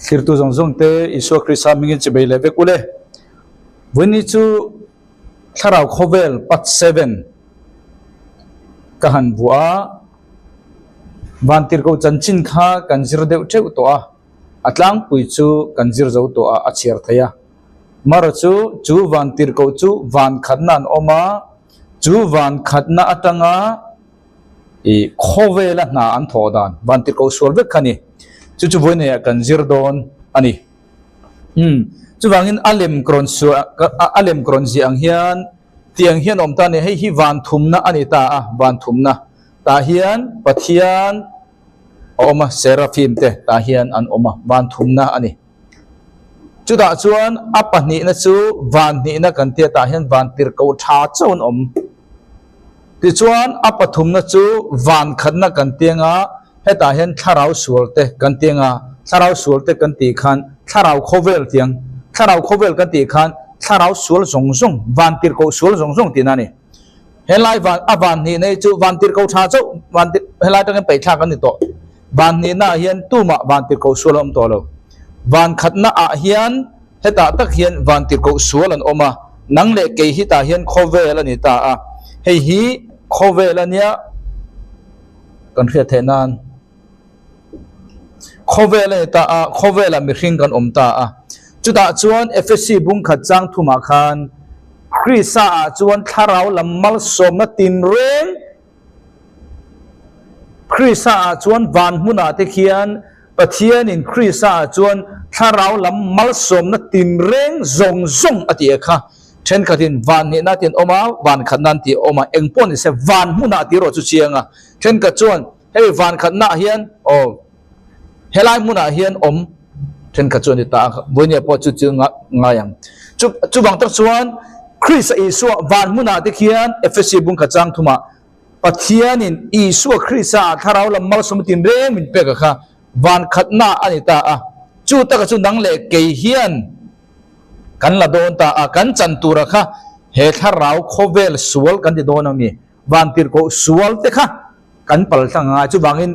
khirtu zong zong te Isu Krista mingin chibei leve kule vuni chu tharau khovel pat 7 kahan bua vantir ko chanchin kha kanjir deu theu to a atlang pui chu kanjir zo to a achiar thaya mar chu vantir ko chu van khatnan oma chu van khatna atanga i khovela na an thodan vantir ko solve khani chu voine kanjir don ani chu wangin alem kron ji ang hian tiang hian om ta ne hei hi van thumna ani ta a van thumna ta hian pathian oma seraphim te ta hian an oma van thumna ani chu da chuan apani na chu van ni na kan te ta hian van tir ko tha chon om ti chuan apathum na chu van khatna kan tenga heta hian tharau sualte kan tenga tharau sualte kan ti khan tharau khovel tiang tharau khovel kan ti khan tharau sual zong zong van tir ko sual zong zong tinani helai van avan ni nei chu van tir ko tha chau van tir helai tang pe thla kan ni to van ni na hian tuma van tir ko sual om to lo van khatna a hian heta tak hian van tir ko sual an oma nang le ke hi ta hian khovel ani ta a hei hi khovel ania kan khia thenan khovel ta a khovel mi hring kan om ta a chuta chuan FSC bung khat chang thuma khan Krista a chuan tharau lamal somna tin reng Krista a chuan van hmuna te khian pathian in Krista a chuan tharau lamal somna tin reng zong zong atia kha then khatin van ni na tin oma van khatnan ti oma engpon se van hmuna ti ro chu chianga then ka chuan hei van khatna hian o helai hmuna hian om then ka chuan ta voinia po chu chu ngayang chu bang tak chuan Krista Isu van hmuna te khian FSC bung kha chang thuma pathian in Isu Krista tharau lamal somna tin reng min pe ka kha van khatna ani ta a chu ta ka chu nang le ke hian kan la don ta a kan chan tura kha he tharau khovel sual kan ti don ami van tir ko sual te kha kan pal thanga chu bangin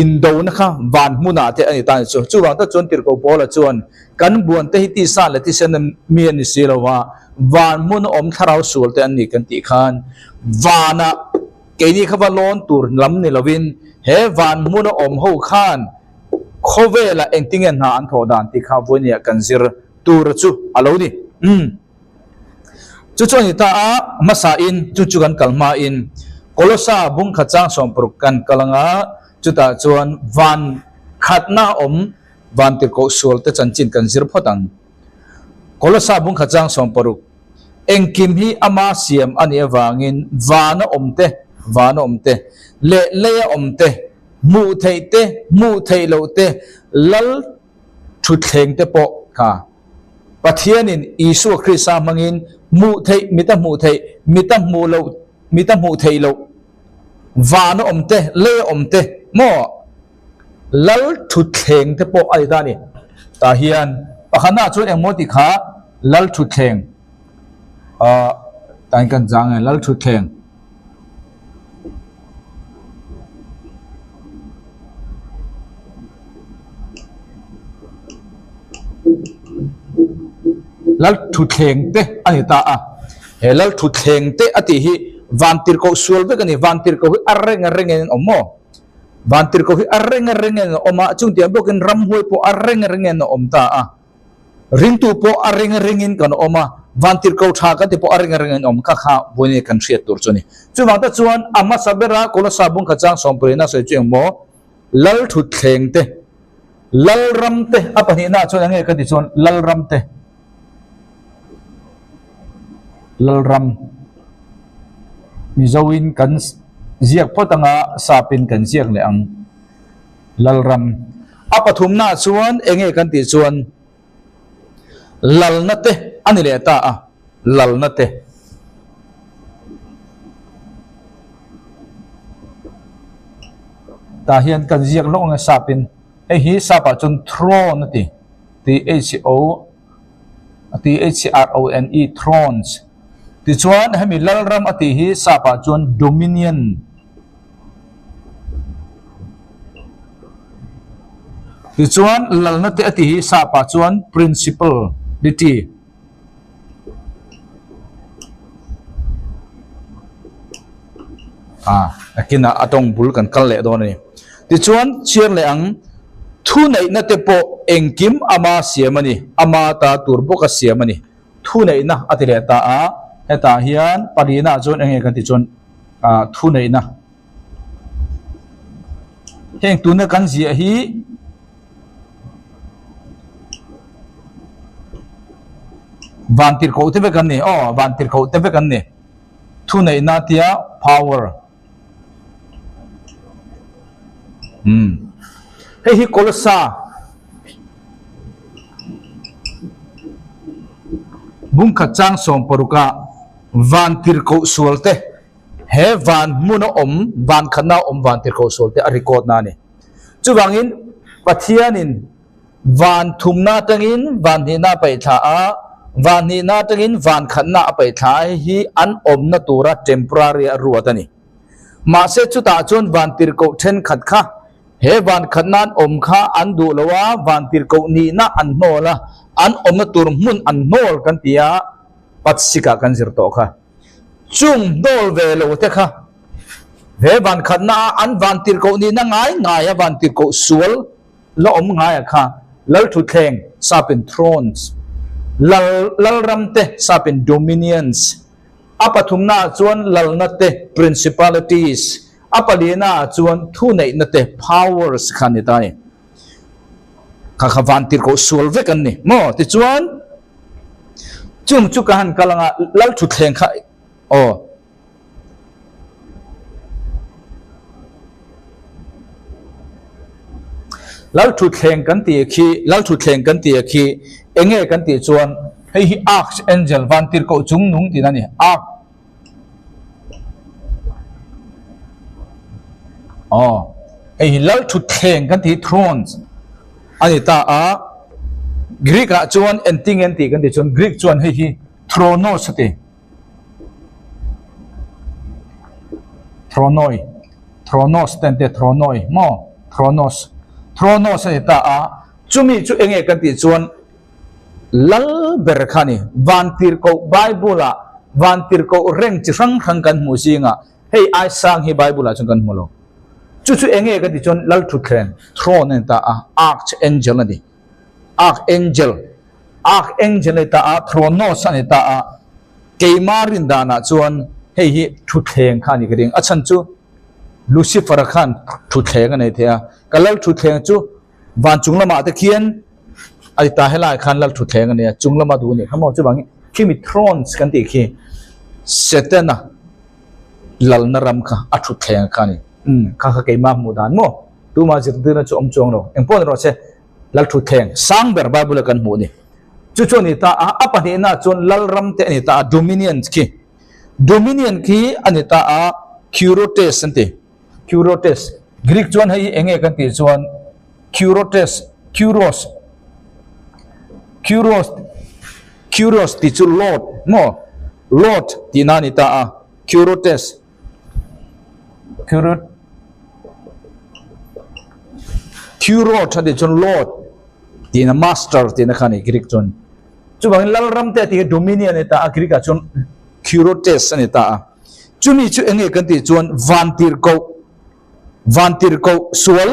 indo na kha van hmuna te ani ta chu bang ta chon tir ko bola chuan kan buan te hi ti sa le ti sen mi ani silowa van mun om tharau sual te ani kan ti khan vana ke ni kha balon tur lam ni lovin he van mun om ho khan khovela engtingen na an thodan ti kha vonia kanzir tur chu alo ni chu choni ta a masa in chu kan kalma in kolosa bung khachang sompur kan kalanga chuta chuan van khatna om van tir ko sual te chanchin kan zir photan kolosa bung khachang sompur engkim hi ama siam ani awangin vana omte le omte mu thei lo te lal thu thleng te po kha pathianin Isu Krista mangin mu thei mita mu thei lo vana omte le omte mo lal thu thleng te po ai ta ni ta hian pakhana chu engmoti kha lal thu thleng tan kan jang lal thu thleng lal thu thleng te ani ta a he lal thu thleng te ati hi van tir ko sual be kani van tir ko arreng en omo van tir ko arreng en oma chung tiam bokin ram hoi po arreng en om ta a ring tu po arreng in kan oma van tir ko tha ka te po arreng en om kha kha boni kan hriat tur chuni chu wang ta chuan ama sabera kola sabung khachang somprina se cheng mo lal thu thleng te lal ram te apani na chuan ange ka ti chuan lal ram te lal ram mizoin kan ziak potanga sapin kan ziak le ang lal ram apathum na chuan enge kan ti chuan lal na te ani le ta a lal na te ta hian kan ziak lo nga sapin e hi sapa chun throne ti THRONE thrones ti chuan hemi lalram ati hi sapa chuan dominion ti ti chuan lalna te ati hi sa pa chuan principality akina atong bul kan kal le don ni ti chuan chiar le ang thu nei na te po engkim ama siamani ama ta turbo ka siamani thu nei na atile ta a heta hian parina chon enge kan ti chon thu nei na heng tu na kan zia hi vantir ko te be kan ni vantir ko te be kan ni thu nei na tia power hei hi kolsa bung khachang som paruka van tir ko sualte he van muno van khana van tir ko sualte a record na ni chuwangin pathianin van thumna tangin van ni na pai tha a van ni na tangin van khana pai tha hi an na tura temporary ruatani ma se chu ta chon van tir ko then khat kha he van khanan kha an du lawa van tir ko ni na an nola an na tur mun an nol kan tia patsika kan zir to kha chung dol ve lo te kha he van khana an van tir ko ni na ngai ya van tir ko sual lo ngai kha lal thu theng sapin thrones lal ramte sapin dominions apathumna chuan lalnate principalities apalina chuan thu nei nate powers khanita ni kha van tir ko sual ve kan ni mo ti chuan chung chu kan kalanga lal thu thleng kha lal thu thleng kan ti khi enge kan ti chuan hei hi archangel van tir ko chung nung ti na ni hei lal thu thleng kan ti thrones ani ta Greek a chuan enting kan ti chuan Greek chuan hei hi thronos te thronos tente thronoi mo thronos ani ta chumi chu enge kan ti chuan lal ber khani van tir ko bible van tir ko reng chi rang kan mu singa hei ai sang hi bible a chung kan mulo chu enge kan ti chon lal thu thlen throne ta archangel ani archangel ta thronos ani ta keimarin dana chuan hei hi thu thleng khani kring achan chu lucifer khan thu thleng ani thea kalal thu thleng chu van chunglama te khian ai ta helai khan lal thu thleng ani chunglama du ni khamo chu bangi kimi thrones kan ti khi setena lal naram kha athu thleng khani kha keima mu dan mo tu ma jir dina chu om chong ro empon ro se lal thu thleng sang ber bible kan mu ni chu ni ta apani na chon lal ram te ni ta dominion ki ani ta curotes ante curotes Greek chon hai enge kan ti chon curos ti chu lord ti na ni ta curotes curot ade chon lord ti na master ti na khani Greek chon chu bang lal ram te ti dominion eta Greek chon curotes ani ta chumi chu enge kan ti chon van tir ko sual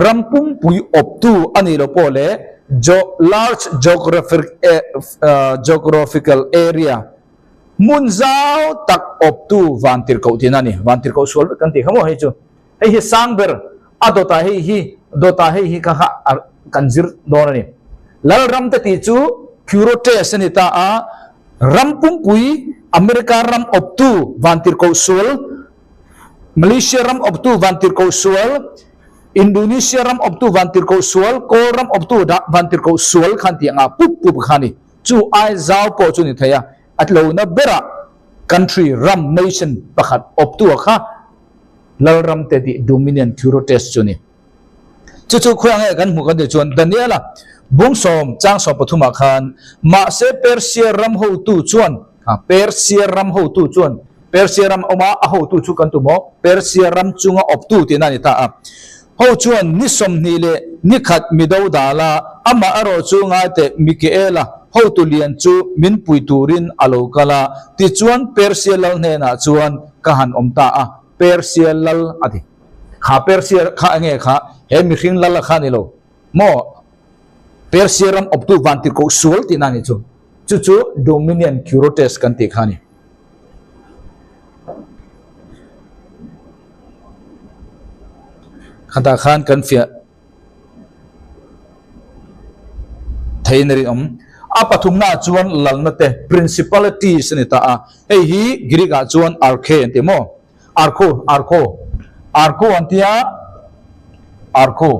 rampung pui optu ani lo pole large geographical area munzau tak optu van tir ko tinani van tir ko sual kan ti khamo hei chu hei hi sangber adota hei hi ka kanjir donani lal ram te ti chu curotes ani ta rampung pui America ram optu van tir ko sual Malaysia ram optu van tir ko sual Indonesia ram optu van tir ko sual ko ram optu van tir ko sual khan ti nga pup khani chu ai zau po chu ni thaya atlo na bera country ram nation pakhat optu kha lal ram te di dominion curotes chu ni chu khoang kan mu kan de chon Daniela bungsom chang so pathuma khan ma se Persia ram ho tu chuan Persia ram ho tu chuan Persia ram oma ho tu chu kan tu mo Persia ram chunga optu ti na ni ta ho chuan ni som ni le ni khat mi do dala ama aro chu nga te Mikaela ho tu lian chu min pui turin alo kala ti chuan Persia lal ne na chuan ka han omta a Persia lal ati kha Persia kha nge kha he mi hring lal kha ni lo mo Persia ram optu vantir ko sual ti na ni chu Dominion Curotes kan ti khani khata khan kan fia thainari apathum na chuan lalna te principalities ni ta a hei hi Greek a chuan arche ante mo arco antia arco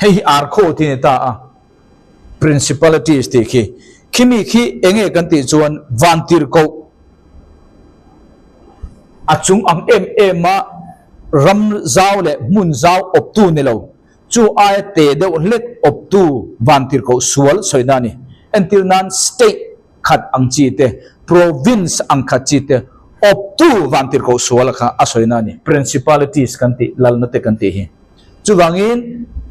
hei arco ti ni ta a principalities ti kimi khi enge kan ti chuan vantir ko achung am ma ram zau le mun zau optu ni lo chu ai te de let optu vantir ko sual soinani until nan state khat ang chi te province ang khat chi te optu vantir ko sual kha asoinani principalities kan ti lalna te kan ti hi chu wangin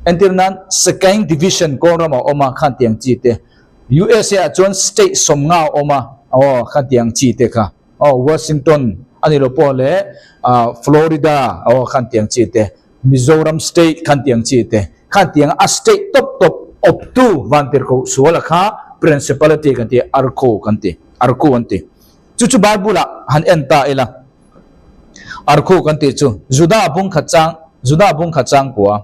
until nan second division ko rama oma khan tiang chi te USA chuan state somnga oma khan tiang chi te kha Washington ani lo pole Florida khan tiang chi te Mizoram state khan tiang chi te khan tiang a state top up to vantir ko suala kha principality kan ti arco anti chu Bible han enta ila arco kan ti chu Juda bung khachang kwa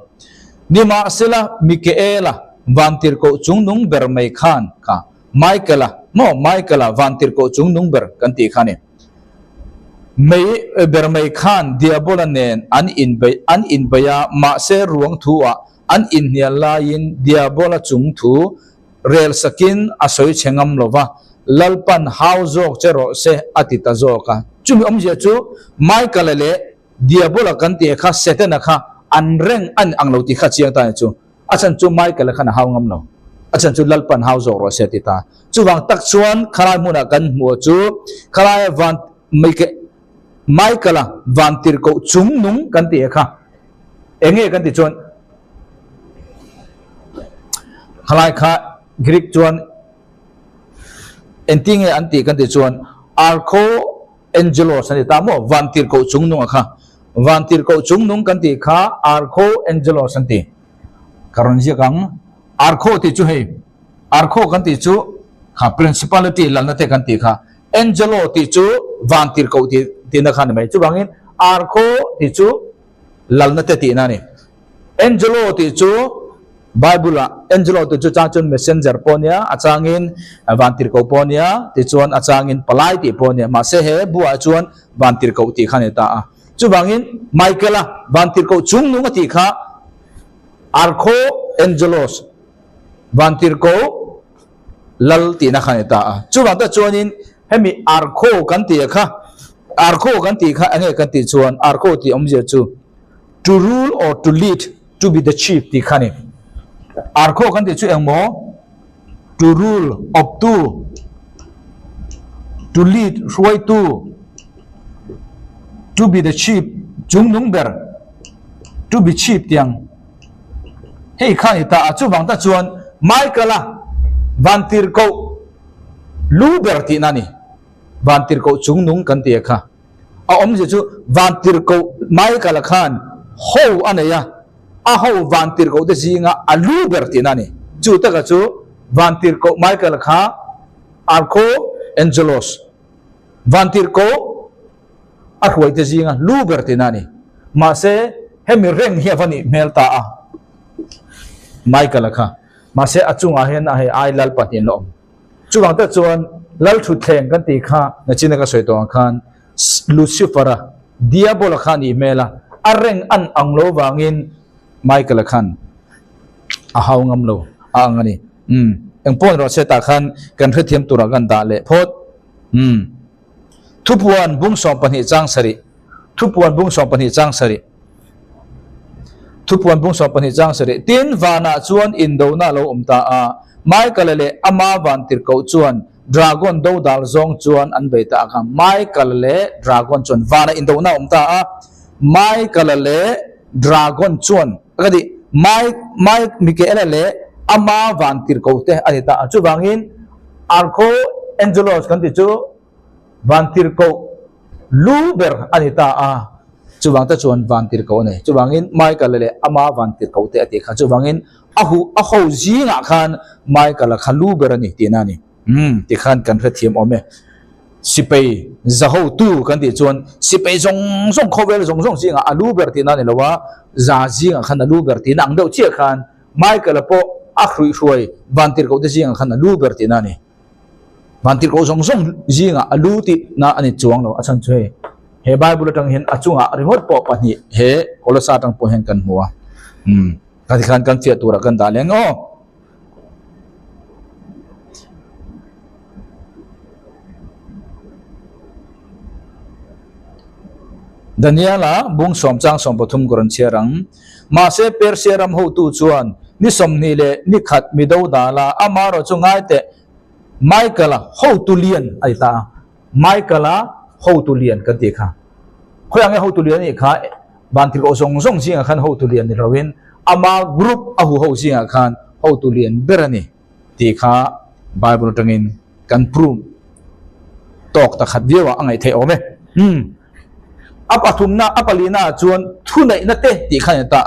nima sela Mikaela vantir ko chungnung ber mai khan ka Michaela vantir ko chungnung ber kan ti khani mai ber mai khan diabola nen an in baya ma se ruang thua an in nia lain diabola chung thu rel sakin asoi chengam lova lalpan hauzok chero se atita zoka chumi omje chu Michael le diabola kan ti kha setena kha an reng an anglo ti kha chiang ta chu achan chu Michael kha na haungam no achan chu lalpan hauzok ro setita chu wang tak chuan kharai muna kan mu chu kharai van Michael vantir ko chungnung kan ti kha enge kan ti chuan khalai kha Greek chuan entinge anti kan ti chuan arco angelos ani ta mo vantir ko chungnung kha vantir ko chungnung kan ti kha arco angelos anti karon ji kang arco ti chu hei arco kan ti chu kha principality lalna te kan ti kha angelo ti chu vantir ko ti tina khan mai chu bangin arco ti chu lalna te ti na ni angelo ti chu Bible angelo ti chu changchun messenger ponia achangin vantir ko ponia ti chuan achangin palai ti ponia ma se he bua chuan vantir ko ti khan ta a chu bangin Michaela vantir ko chungnung ti kha arco angelos vantir ko lal ti na khan ta a chu bang ta chuanin hemi arco kan ti kha arco kan ti kha ange kan ti chuan arco ti omje chu to rule or to lead to be the chief ti khani arco kan ti chu engmo to rule up to lead ruai to be the chief jungnung ber to be chief tiang hei khani ta chu bang ta chuan Michaela vantir ko luber ti nani vantir ko chungnung kan ti kha a omje chu vantir ko Michael khan ho anaya a ho vantir ko de jinga a luber ti nani chu ta ka chu vantir ko Michael kha arco angelos vantir ko a khoi te jinga luber ti nani ma se hemi reng hi avani melta a Michael kha ma se achunga hen a he ai lal patin lo chuwang ta chuan lal thu thleng kan ti kha na china ka soi tong khan Lucifer diabol khan i mela areng an anglo wangin Michael khan a haungam lo angani engpon ro se ta khan kan thithiam tura gan da le phot thupuan bung som pani chang sari thupuan bung som pani chang sari thupuan bung som pani chang sari tin wana chuan indo na lo umta a Michael le ama vantir ko chuan dragon do dal zong chuan an beita akha Michael le dragon chuan wana indo na umta a Michael le dragon chuan cái gì mai mi ke le ama van tir ko te ani ta chu wangin arco angelos kan ti chu van tir ko luber ani ta chu wang ta chuan van tir ko ne chu wangin mai ka le ama van tir ko te ati kha chu wangin a ho ji nga khan mai ka la khalu ber ani ti na ni ti khan kan kha thiam ome sipei zaho tu kan ti chuan sipei zong khovel zong ji nga alu ber ti na ni lawa za ji nga khan alu ber ti nang do che khan mai ka la po a khrui hruai van tir ko te ji nga khan alu ber ti na ni van tir ko zong ji nga alu ti na ani chuang lo achan chhe he bible tang hin achunga ringot po pani he kolosa tang po hen kan huwa kati khan kan fia tura kan daleng Daniela bung som chang som pathum koran cherang ma se perseram ho tu chuan ni som ni le ni khat mi do dala amaro chungai te Michaela ho tu lian ai ta Michaela ho tu lian kan ti kha khoyang ho tu lian ni kha ban ti ko song jinga khan ho tu lian ni rawin ama group ahu ho jinga khan ho tu lian berani ti kha bible tangin kan prum tok ta khat dewa angai the ome apathumna apalina chuan thunai na te ti khan ta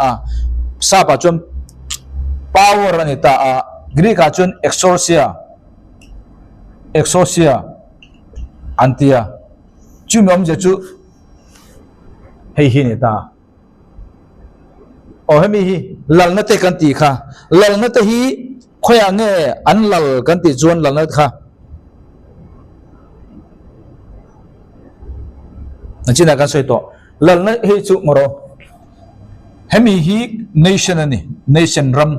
sa pa chuan power ani ta greek a chuan exorcia antia chumom je chu hei hi ni ta hemi hi lal na te kan ti kha lal na te hi khoya nge an lal kan ti chuan lal na kha nachina kan soi to lal na hi chu ngoro hemi hi nation ani nation ram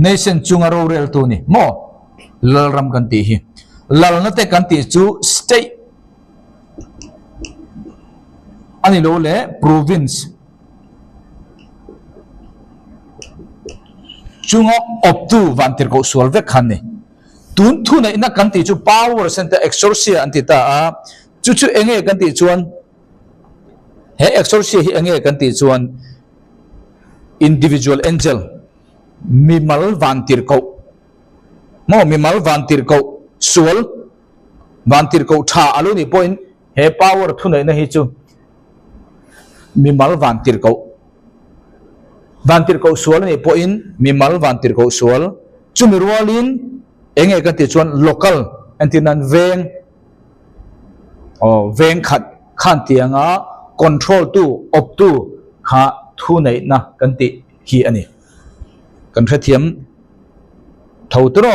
nation chungaro rel tu ni mo lal ram kan ti hi lal na te kan ti chu state ani lo le province chungo optu vantir ko solve khan ni tun thu nei na kan ti chu power center exorcia anti ta chu enge kan ti chuan he exorcia hi enge kan ti chuan individual angel mimal vantir ko mo mimal vantir ko sual vantir ko tha alu ni point he power thu nei na hi chu mimal vantir ko sual ni point mimal vantir ko sual chumirwalin enge kan ti chuan local antinan veng khat khan tianga control tu op tu kha thu nei na kan ti hi ani kan khathiam thotro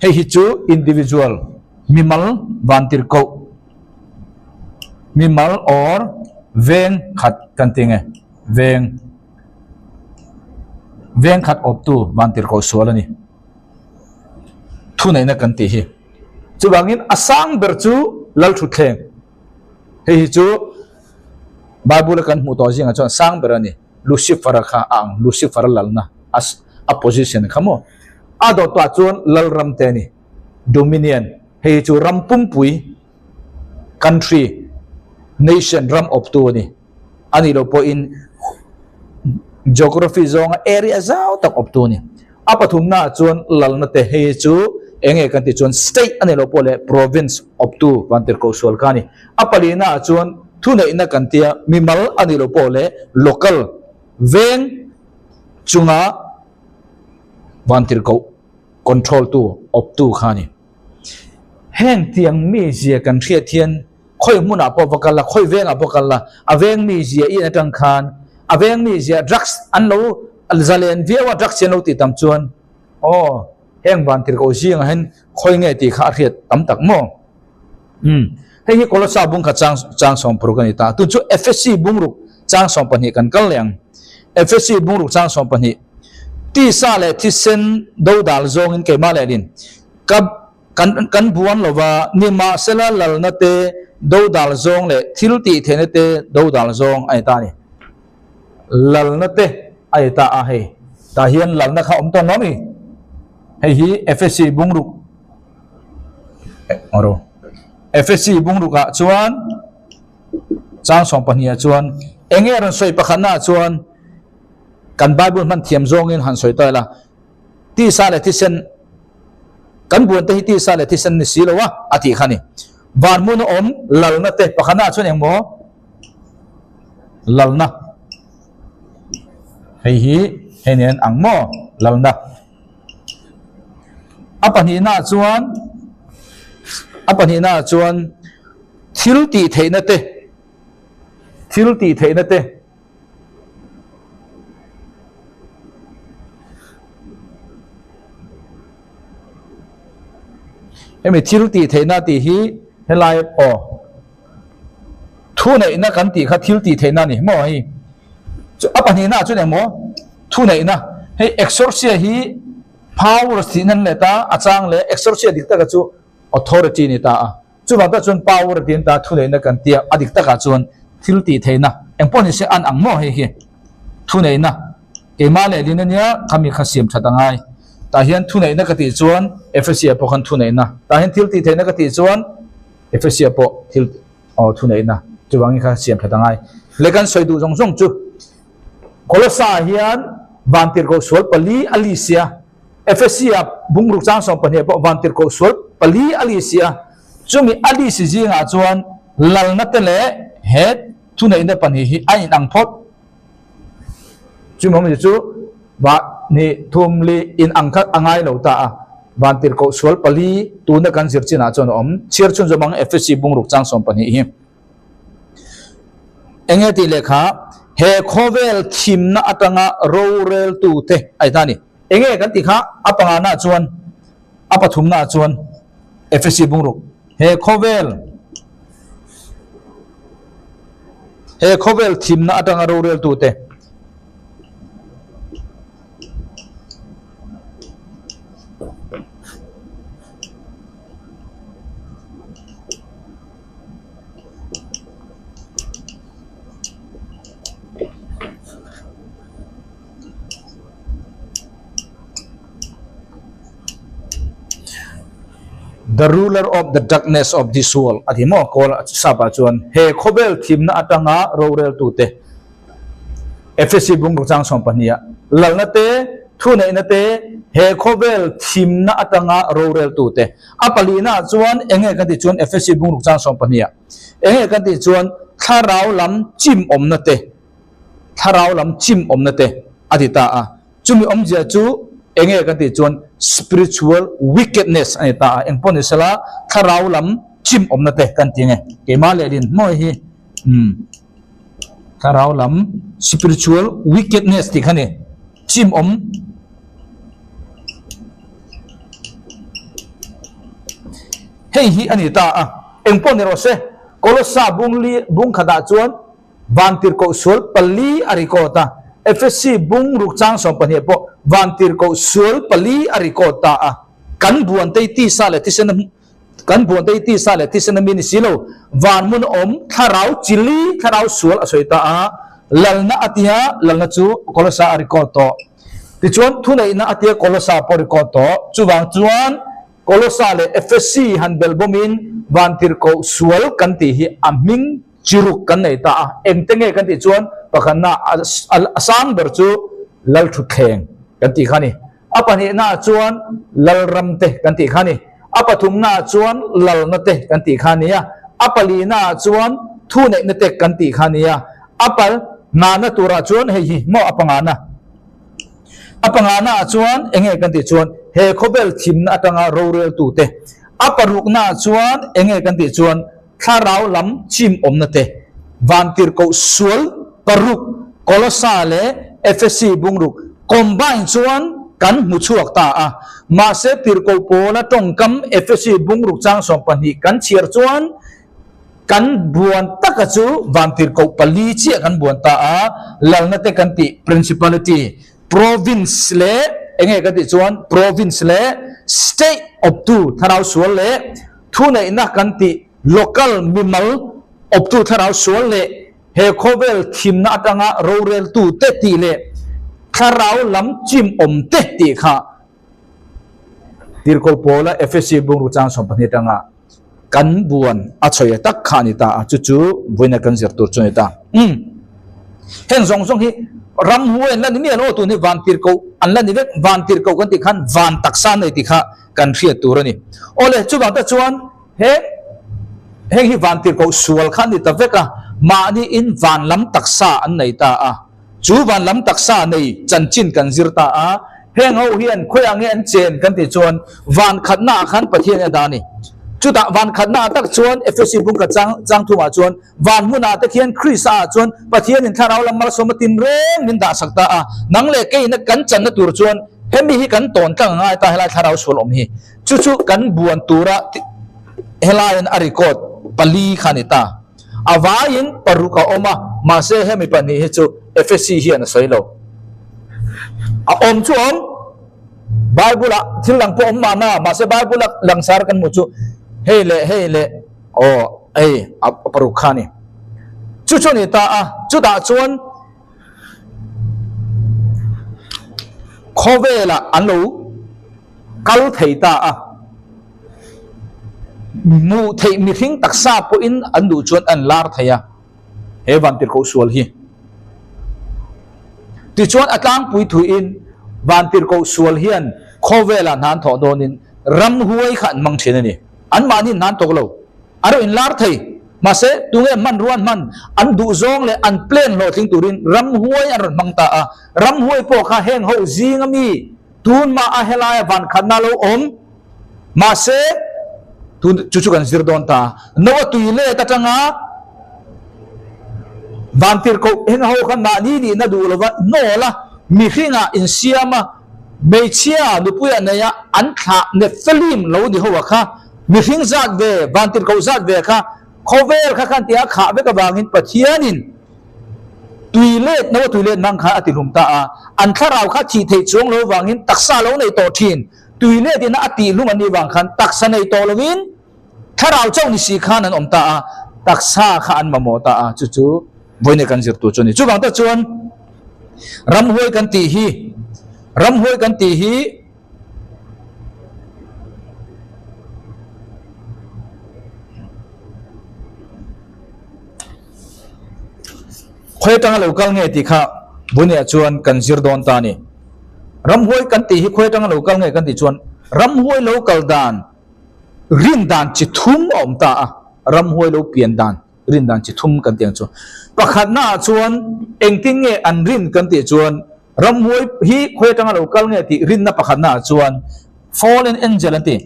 he hi chu individual mimal vantir ko mimal or veng khat kan tinge veng khat op tu vantir ko sual ani thu nei na kan ti hi chu bangin asang ber chu lal thu thleng he hi chu bible kan mu to jinga chu sang ber ani lucifer kha lucifer lalna as opposition khamo ado to chuan lal ram te ni dominion he chu ram pum pui country nation ram of tu ni ani lo po in geography zone area zau tak of tu ni apathumna chuan lalna te he chu enge kan ti chuan state ani lo pole province of tu vantir ko sol kani apalina chuan thuna ina kan tia mimal ani lo pole local veng chunga vantir ko control tu of tu khani heng tiang mi zia kan thia thian khoi muna po vakala khoi venga pokala aveng mi zia i atang khan aveng mi zia drugs an lo alzalen viewa drugs chen lo ti tam chuan heng vantir ko jinga hen khoi nge ti kha riat tam tak mo hei hi kolosa bung kha chang som prograni ta tu chu fsc bungruk chang som pani kan kalyang fsc bungruk chang som pani ti sa le thi sen do dal zong in ke ma le din kap kan buan lova ni ma sela lal na te do dal zong le thil ti thene te do dal zong ai ta ni lal na te ai ta a he ta hian lal na kha om ton no mi hei hi fsc bungruk FSC bungruk chuan chang som pahnia chuan enge ran soi pakhana chuan kan bible man thiam zong in han soi ta la ti sa le ti sen kan buan te ti sa le ti sen ni silowa ati khani van mun om lalna te pakhana chuan engmo lalna hei hi henen angmo lalna apanina chuan thil ti theina te emi thil ti theina ti hi helai o thu nei na kan ti kha thil ti theina ni mo hi chu apanina chu ne mo thu nei na hei exorcia hi power sinan le ta achang le exorcia dik ta ka chu authority ni ta a chu ba ta chun power tin ta thu nei na kan tia adik ta ka chun thil ti theina engpon hi se an ang mo hi thu nei na ke ma le din ania khami khasim thatangai ta hian thu nei na ka ti chuan efesia po khan thu nei na ta hian thil ti theina ka ti chuan efesia po thil thu nei na chu wangi kha siam thatangai lekan soidu jong jong chu kolosa hian vantir ko sol pali alicia efesia bungruk chang som pahne po vantir ko sol pali alicia chumi alisi jinga chuan lalna tele het thu nei na pani hi ai nang thot chumom chu wa ni thumli in angkhat angai lo ta a vantir ko sol pali tu na kan zir china chon om chir chun jomang efesi bungruk chang som pani hi enge ti lekha he khovel thim na atanga rorel tu te ai tani enge kan ti kha apanga na chuan apathum na chuan efesi bungruk he khovel thim na atanga rorel tu te the ruler of the darkness of this world adimo kol sapa chuan he khobel thim na atanga rorel tu te efesi bungruk chang som pahnia lalna te thu nei na te he khobel thim na atanga rorel tu te apalina chuan enge kan ti chuan efesi bungruk chang som pahnia enge kan ti chuan tharau lam chim om na te adita a chumi om ja chu enge kan ti chuan spiritual wickedness ani ta engpon isala tharau lam chim om na te kan tinge ke ma le din mo hi tharau lam spiritual wickedness ti khani chim om hei hi ani ta a engpon ro se kolosa bung khada chuan vantir ko sol pali arikota FSC bung rukchang som pahne po vantir ko sul pali arikota a kan buan te ti sale ti sen min silo van mun om tharau chili tharau sul asoita a lalna atia lalna chu kolosa arikoto ti chuan thunai na atia kolosa porikoto chuwang chuan kolosa le FSC han belbomin vantir ko sul kan ti hi aming chiruk kan nei ta engtenge kan ti chuan pakhanna asang ber chu lal thu kheng kan ti khani apani na chuan lal ramte kan ti khani apathum na chuan lal na te kan ti khania apali na chuan thu nei na te kan ti khania apal na na tura chuan hei hi mo apanga na chuan enge kan ti chuan he khobel thim na atanga rorel tu te aparuk na chuan enge kan ti chuan tharau lam chim om na te vantir ko sul paruk kolosa le FSC bungruk combine chuan kan muchuak ta a ma se tir ko pola tongkam FSC bungruk chang som pani kan chiar chuan kan buan taka chu vantir ko pali chi kan buan ta a lalna te kan ti principality province le enge kan ti chuan province le state of two tharau sual le thu nei na kan ti local mimal of two tharau sual le he khovel thim na atanga rorel tu te ti le tharau lam chim om te ti kha tirkol pola FSC bung ruchang som pani tanga kan buan a choi tak khani ta chu chu voina kan zir tur choi ta hen zong zong hi ram huai lan ni lo tu ni van tir ko an lan ni vek van tir ko kan ti khan van taksa nei ti kha kan ria tur ani ole chu bang ta chuan he hi van tir ko sual khan ni ta veka ma ni in van lam taksa an nei ta a chu van lam taksa nei chan chin kan zir ta a heng ho hian khoi ang an chen kan ti chuan van khatna khan pathian da ni chu ta van khatna tak chuan FSC bung ka chang thuma chuan van huna ta khian Krista chuan pathian in tharau lam mal somatin reng min da sakta a nang le ke na kan chan na tur chuan hemi hi kan ton ka ngai ta helai tharau solom hi chu chu kan buan tura helai an arikot pali khanita awain paruka oma ma se hemi pani hi chu FSC hian soilo a om chu om Bible thil lang po om na ma se Bible lang sar kan mu chu hey le o ei parukhani chu chu ni ta a chu da chuan khovela anlo kal thei ta a mu thei mi thing taksa po in an du chuan an lar theya he van tir ko sual hi ti chuan atlang pui thu in van tir ko sual hian khovela nan tho donin ram huai khan mang thina ni an mani nan to lo aro in lar thei ma se tunge man ruan man an du zong le an plan lo thing turin ram huai an mang ta a ram huai po kha heng ho zingami tun ma a helaya van khanna lo om ma se tun chu kan zir don ta no tuile ta tanga van tir ko heng ho khan ma ni na du lo no la mi hinga in siama meichia lupuya na ya an tha ne film lo di ho kha mi hing zat ve van tir ko zat ve kha khovel kha khan tia kha be ka bangin pathianin tuilet no tuilet mang kha ati lum ta a an tharau kha thi thei chung lo wangin taksa lo nei to thin tuilet ina ati lum ani wang khan taksa nei to lovin tharau chau ni si khan an om ta a taksa kha an mamo ta a chu chu voine kan zir tu chu ni chu bang ta chuan ram huai kan ti hi khoi tang lo kal nge ti kha bunia chuan kan zir don ta ni ram huai kan ti hi khoi tang lo kal nge kan ti chuan ram huai lo kal dan rin dan chi thum om ta a ram huai lo pian dan rin dan chi thum kan tiang chu pakhat na chuan engting nge an rin kan ti chuan ram huai hi khoi tang lo kal nge ti rin na pakhat na chuan fallen angel an ti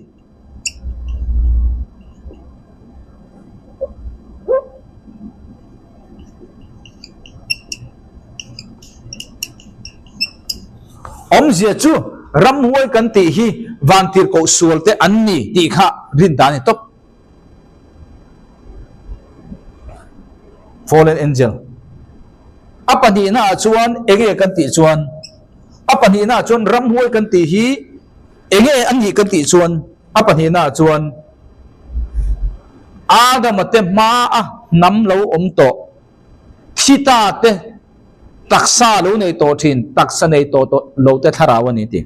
om zia chu ram huai kan ti hi van tir ko sual te an ni ti kha rin dan top fallen angel apani na chuan ege kan ti chuan apani na chuan ram huai kan ti hi ege an ni kan ti chuan apani na chuan adam te ma a nam lo om to sita te taksa lo nei to thin taksa nei to lo te tharawani ti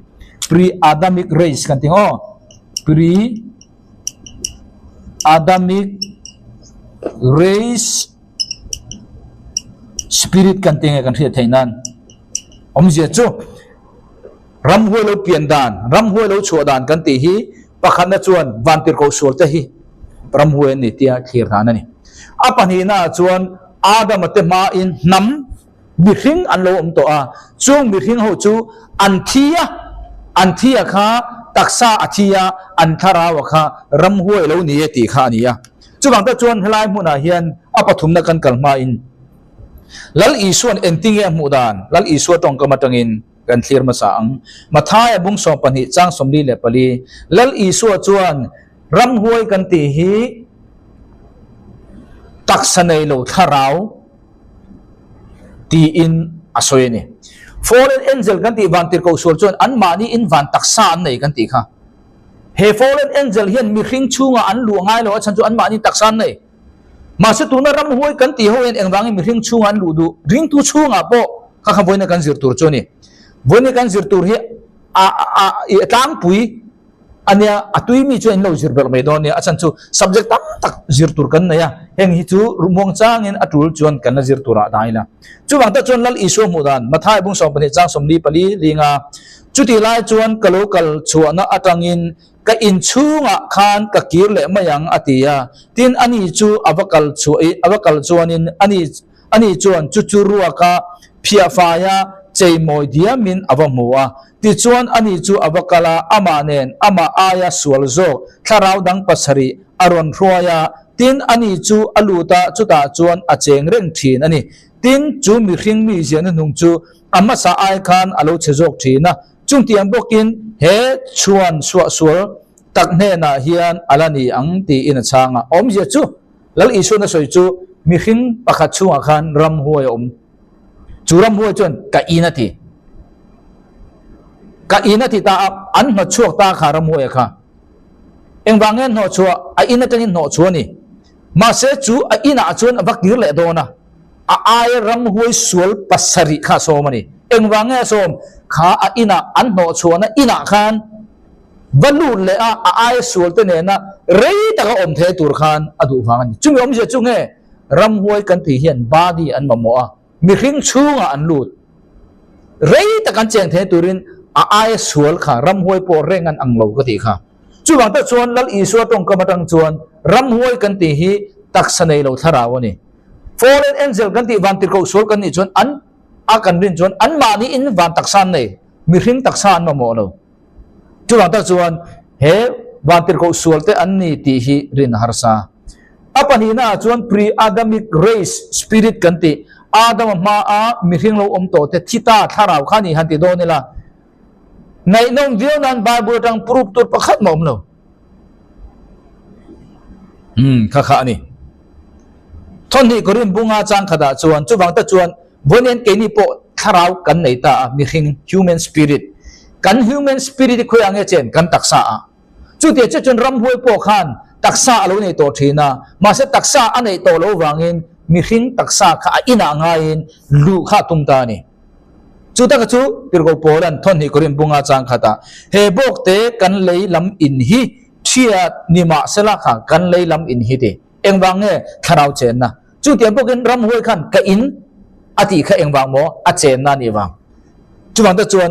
pre adamic race kan ti ho pre adamic race spirit kan ti nge kan thia thainan om je chu ram huai lo pian dan ram huai lo chu dan kan ti hi pakhat na chuan van tir ko sul te hi ram huai ni tia thir than ani apani na chuan adam te ma in nam mi hring an lo om to a chung mi hring ho chu an thia kha taksa athia an thara wa kha ram huai lo ni ti kha ni ya chu bang ta chuan helai hmuna hian apathum na kan kalma in lal isuan enting e mudan lal isua tong ka matangin kan thlir ma sa ang mathai bung so pani chang somli le pali lal isua chuan ram huai kan ti hi taksa nei lo tharau ti in asoyeni fallen angel kan ti van tir ko sur chuan an mani in van taksa an nei kan ti kha he fallen angel hian mi hring chunga an lu ngai lo chan chu an mani taksa an nei ma se tuna ram huai kan ti ho en engwangi mi hring chunga an lu du ring tu chunga po kha kha boina kan zir tur choni boina kan zir tur hi a tang pui อันเนี้ยอัตุยมีช่วยเราจิรเบลไม่โดนเนี่ยอาจารย์จู subject ตั้งตักจิรตุรกันเนี่ยเฮงฮิจูรุมวงจ้างเงินอัตุลจวนกันนะจิรตุระได้ละจูบางแต่จวนลัลอิสุมุดันมาท้ายบุ้งสองปนิจ้างสมดีปลีลิงาจุดที่ไล่จวนกะโลกัลชวนนะอัตังอินก็อินชูงะคานก็กีร์เละมายังอติยาทินอันนี้จูอวกัลชวยอวกัลชวนินอันนี้จวนจุรัวกะเพียฟายาเจมอยเดียมินอวมัวติจวนอันนี้จูอวกลาอามาเนนอามาอายาสวลโซทาราวดังปัสรีอารอนรัวยาตินอันนี้จูอลูตาจุตาจวนอเจงเร่งทีนอันนี้ตินจูมีขิงมีเจนนุงจูอามาสาไอคานอลูเชจกทีนะจุงเตียมบกินเฮชวนสวสวลตักเนนาเฮียนอลานีอังตีอินชางอมเจจูแล้วอิสุนสวยจูมีขิงปะขัดชูอาคารรำหัวยจูรำหัวจนกะอีนาทีกะอีนาทีตาอันหัวชั่วตาขารำหัวค่ะเอ็งบางเงินหัวชั่วไออินาตันหัวชั่วนี่มาเสจูไออินาชวนบักยืร์เละโดนะไอรำหัวสวลปัสริข้าโซมันนี่เอ็งบางเงินโซมข้าไออินาอันหัวชั่วนะอินาขานบรรลุเลยไอสวลตัวเนี่ยนะเรย์ตะก็อมเทตุรขานอดูฟังนี่จุ่มอมเสียจุ่มเงรำหัวกันที่เห็นบาดีอันมาโมะมีขิงชูงอันลูดเรย์ตะกันเจงเทตุรินไอสวลค่ะรำหัวโปเร่งอันอังโลก็ตีค่ะจุบังแต่ชวนลัลอีสวตรงกรรมตังชวนรำหัวกันตีฮีตักสนัยเราทาราวนี่ fallen angel กันตีวันติโกสวลกันนี่ชวนอันอากันรินชวนอันมานี่อินวันตักสันนี่มีขิงตักสันมาโมเราจุบังแต่ชวนเฮวันติโกสวลแต่อันนี้ตีฮีรินฮาร์ซาapa ni na chuan pre adamic race spirit kan ti adam ma a mi hring lo om to te thita tharau khani han ti do ni la nei nom view nan bible tang proof tur pakhat mom lo kha kha ni thon ni korin bunga chang khada chuan chu bang ta chuan bonen ke ni po tharau kan nei ta mi hring human spirit kan human spirit khoi ange chen kan taksa a chu te che chun ram hoi po khan taksa alo nei to thina ma se taksa anei to lo wangin mi hring taksa kha ina ngain lu kha tum ta ni chu ta chu pirgo polan thon hi korin bunga chang khata he bok te kan lei lam in hi thia ni ma sela kha kan lei lam in hi te eng wange tharau chen na chu tiam bokin ram hoi khan ka in ati kha eng wang mo a chen na ni wang chu wang ta chuan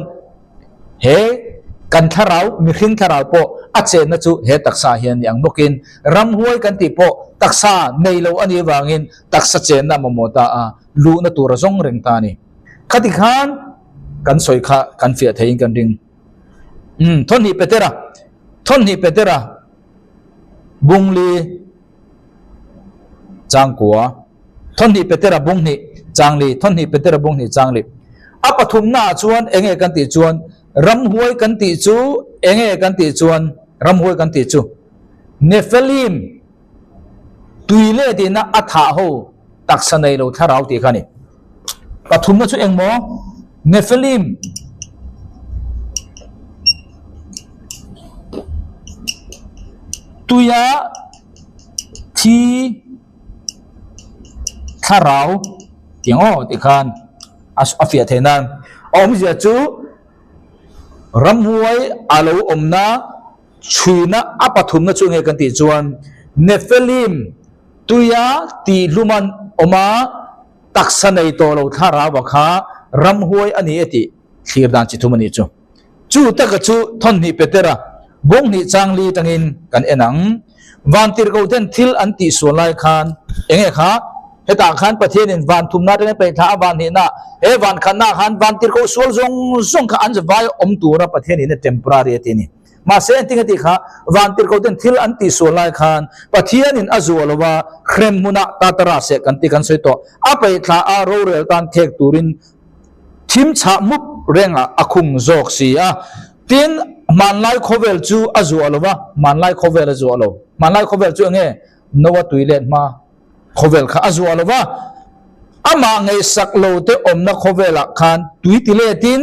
he kan tharau mi hring tharau po a chen na chu he taksa hian yang bokin ram huai kan ti po taksa nei lo ani wangin taksa chen na momota a lu na tur zong reng ta ni khati khan kan soi kha kan fia thein kan ring thon hi petera bungli changkua thon hi petera bungni changli thon hi petera bungni changli apathum na chuan enge kan ti chuan ram huai kan ti chu enge kan ti chuan ram huai kan ti chu nephilim tuile ti na atha ho taksanai lo tharau ti khani pathum na chu engmo nephilim tuya thi tharau tingo ti khan afia thenan om zia chu ram huai alo omna chuna apathum na chu nge kan ti chuan nephilim tuya ti luman oma taksanai to lo thara wa kha ram huai ani eti thirdan chi thumani chu taka chu thon ni petera bong ni changli tangin kan enang vantir ko ten thil anti solai khan enge kha heta khan pathian in van thumna te pe tha van ni na e van khan na khan van tir ko sol zong kha an vai om tura pathian in temporary atini ma se ting ti kha van tir ko ten thil anti solai khan pathian in azolwa khrem muna tatara se kan ti kan soi to a pe tha a ro rel tan thek turin thim cha mup renga akhung jok si a tin manlai khovel chu azolwa manlai khovel azolo manlai khovel chu nge nowa toilet ma khovel kha azwalwa ama ngai saklo te omna khovela khan tuitile tin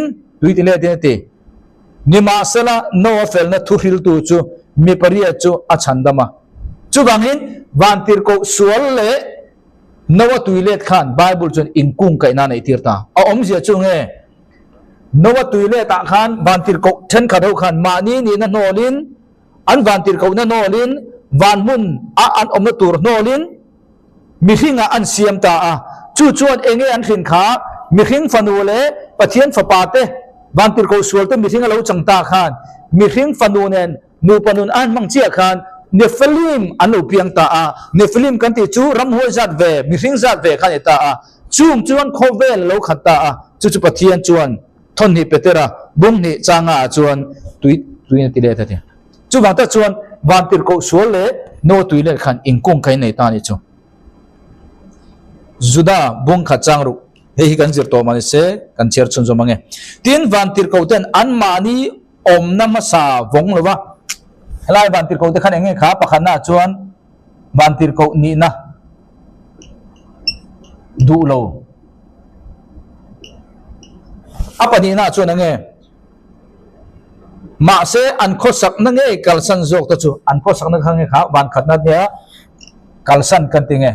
te nima sala no fel na thuhil tu chu mi paria chu achandama chu bangin vantir ko sual le nowa toilet khan bible chun inkung kai na nei tirta a om zia chu nge nowa toilet ta khan vantir ko then khadau khan mani ni na nolin an van tir ko na nolin van mun an om na tur nolin mi hinga an siam ta a chu chuan enge an hin kha mi hing fanu le pathian fa pa te van tir ko sual te mi hinga lo chang ta khan mi hing fanu nen nu panun an mang chia khan Nephilim an lo piang ta a Nephilim kan ti chu ram hoi zat ve mi hing zat ve khan ta a chung chuan khovel lo khat ta a chu pathian chuan thon ni petera bung ni changa chuan tui ti le ta ti chu wang ta chuan van tir ko sual le no tui le khan ingkung kai nei ta ni chu Juda bung khat chang ru he kan zir to mani se kan cher chun zo mange tin van tir ko ten an mani om nama sa vong lo wa helai van tir ko te khan enge kha pakhan na chuan van tir ko ni na du lo apani na chuan enge ma se an khosak na nge kalsan jok ta chu an khosak na khange kha van khat na nia kalsan kan tinge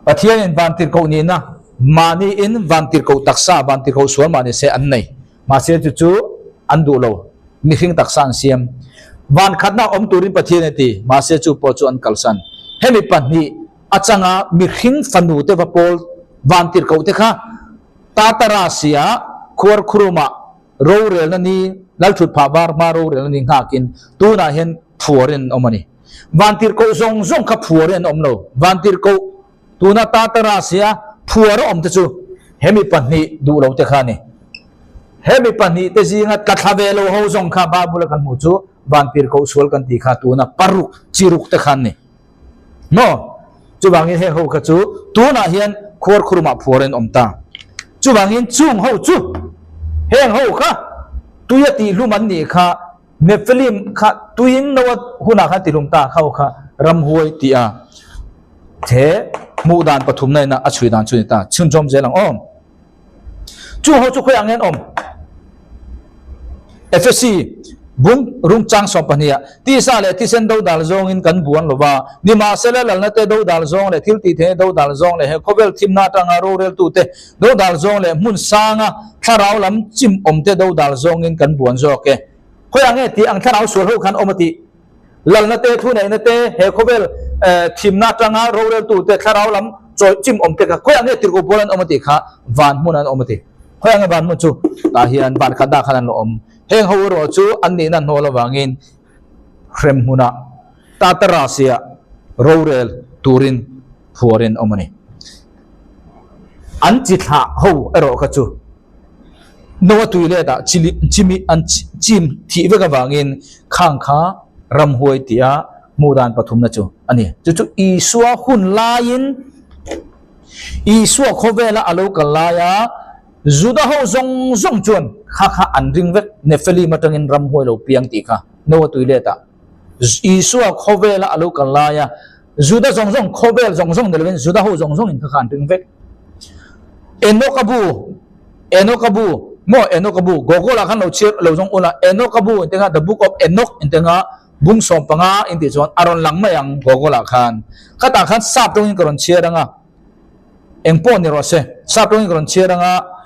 pathian in van tir ko ni na mani in van tir ko taksa van tir ko sual mani se an nei ma se chu an du lo mi hing taksan siam van khat na om turin pathian ti ma se chu po chu an kalsan hemi pani achanga mi hing fanu te va pol van tir ko te kha tatara sia khor khuruma ro rel na ni lal thut pha bar ma ro rel ni ngakin tu na hen phuarin omani van tir ko zong zong kha phuarin om lo van tir ko tu na tatara sia phuaro om te chu hemi pani du lo te kha ni hemi pani te jinga kathavelo ho zong kha babula kan mu chu van tir ko sual kan ti kha tu na paruk chiruk te khan ni no chu bangin he ho kha chu tu na hian khor khuruma phuarin om ta chu bangin chung ho chu heng ho kha tuya ti luman ni kha Nephilim kha tuin nawat huna kha tilum ta kha kha ram huai ti a the mu dan pathum nai na achui dan chu ta chun jom je lang om chu ho chu khoi angen om FSC bung rung chang som pania ti sa le ti sen do dal zong in kan buan lova ni ma sela lal na te do dal zong le thil ti the do dal zong le he khovel thim na tanga ro rel tu te do dal zong le mun sanga tharau lam chim om te do dal zong in kan buan zo ke khoi ange ti ang tharau sur ho khan omati lal na te thu nei na te he khovel thim na tanga ro rel tu te tharau lam choi chim om te ka khoi ange tir ko bolan omati kha van mun an omati khoi ange van mun chu ta hian van khada khan lo om heng ho ro chu an ni na no la wangin khrem huna tatara sia rorel turin phuarin omani an chi tha ho ero ka chu no tuile da chimi an chim thi ve ka wangin khang kha ram hoi tia mudan pathum na chu ani chu isua hun lain isua khovela alo kalaya Juda ho zong zong chuan kha kha an ring vek Nephilim atangin ram hoi lo piang ti kha no tuile ta isua khovela alo kalaya Juda zong zong khovel zong zong delven Juda ho zong zong in kha an ring vek enokabu mo enokabu gogola khan lo chir lo zong ula enokabu intenga the book of Enoch intenga bung som panga inti chuan aron lang mayang gogola khan khata khan sap tong in karon chiranga engpo ni ro se sap tong in karon chiranga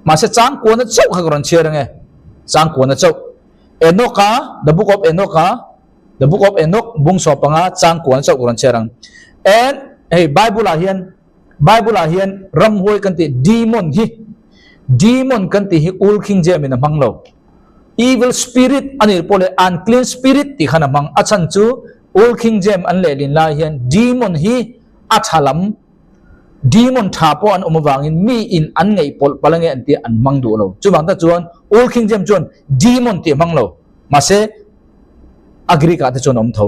masa chang ko na chau ka ron cherang e chang ko na chau Enoka the book of Enoch bung so panga chang ko na chau ron cherang and hey Bible a hian ram hoi kan ti demon kan ti hi ul king je min manglo evil spirit anil pole unclean spirit ti khana mang achan chu ul king jem an le lin la hian demon hi athalam demon thapo an omawangin mi in an ngei pol palange an ti an mangdu lo chuwang ta chuan ul king jem chuan demon ti manglo mase agri ka ta chuan om tho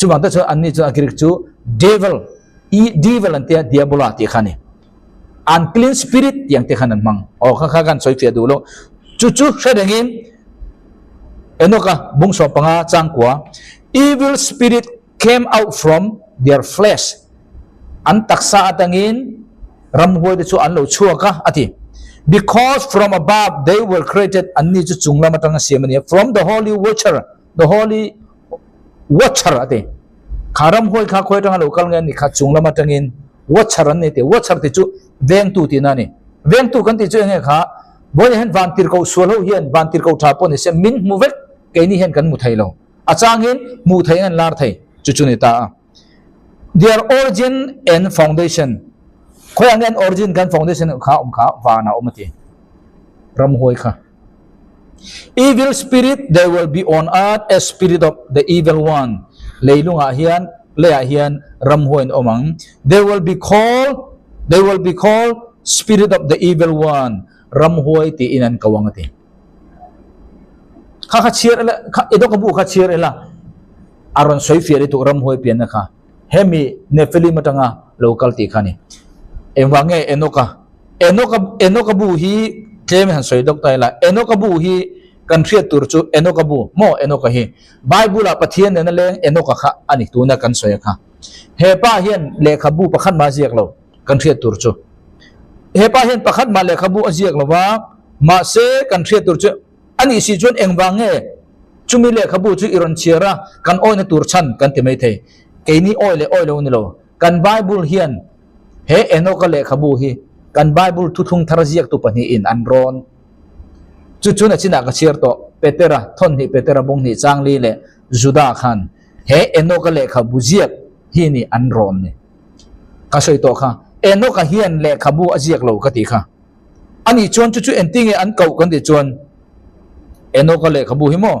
chuwang ta chuan an ni chu agri chu devil an ti diabola ti khani unclean spirit yang te khanan mang o kha kan soi fe du lo chu shadengin enoka bungso panga changkwa evil spirit came out from their flesh an taksa atangin ramhoi de chu an lo chuaka ati because from above they were created anni chu chungla matanga semani from the holy watcher ati kharam hoi kha khoi tanga local ngan ni kha chungla matangin watcher an ni te watcher ti chu veng tu ti na ni veng tu kan ti chu nge kha boi hen van tir ko sual ho hian van tir ko tha pon se min mu vek ke ni hen kan mu thai lo achang hin mu thai an lar thai chu chu ni ta their origin and foundation khoi ang origin kan foundation kha wa na omati ram hoi kha evil spirit they will be on earth as spirit of the evil one leilunga hian leya hian ram hoi omang they will be called spirit of the evil one ram hoi ti inan kawangati kha chier la edo ka bu kha chier la aron soi fiari tu ram hoi pian na kha hemi nefeli matanga local ti khani emwange enoka bu hi tlem han soi dok tai la enoka bu hi country tur chu enoka bu mo enoka hi bible a pathian na leng enoka kha ani tu na kan soi kha he pa hian lekha bu pakhat ma jiak lo country tur chu he pa hian pakhat ma lekha bu ajiak lo wa ma se country tur chu ani si chon engwange chumi lekha bu chu iron chiara kan oina tur chan kan ti mai thei keini oile ni lo kan bible hian he enoka lekha bu hi kan bible thu thung tharajiak tu pani in anron chu na china ka chiar to petera thon ni petera bong ni changli le juda khan he enoka lekha bu jiak hi ni anron ni ka soi to kha enoka hian lekha bu ajiak lo ka ti kha ani chon chu enting e an kau kan ti chon enoka lekha bu hi mo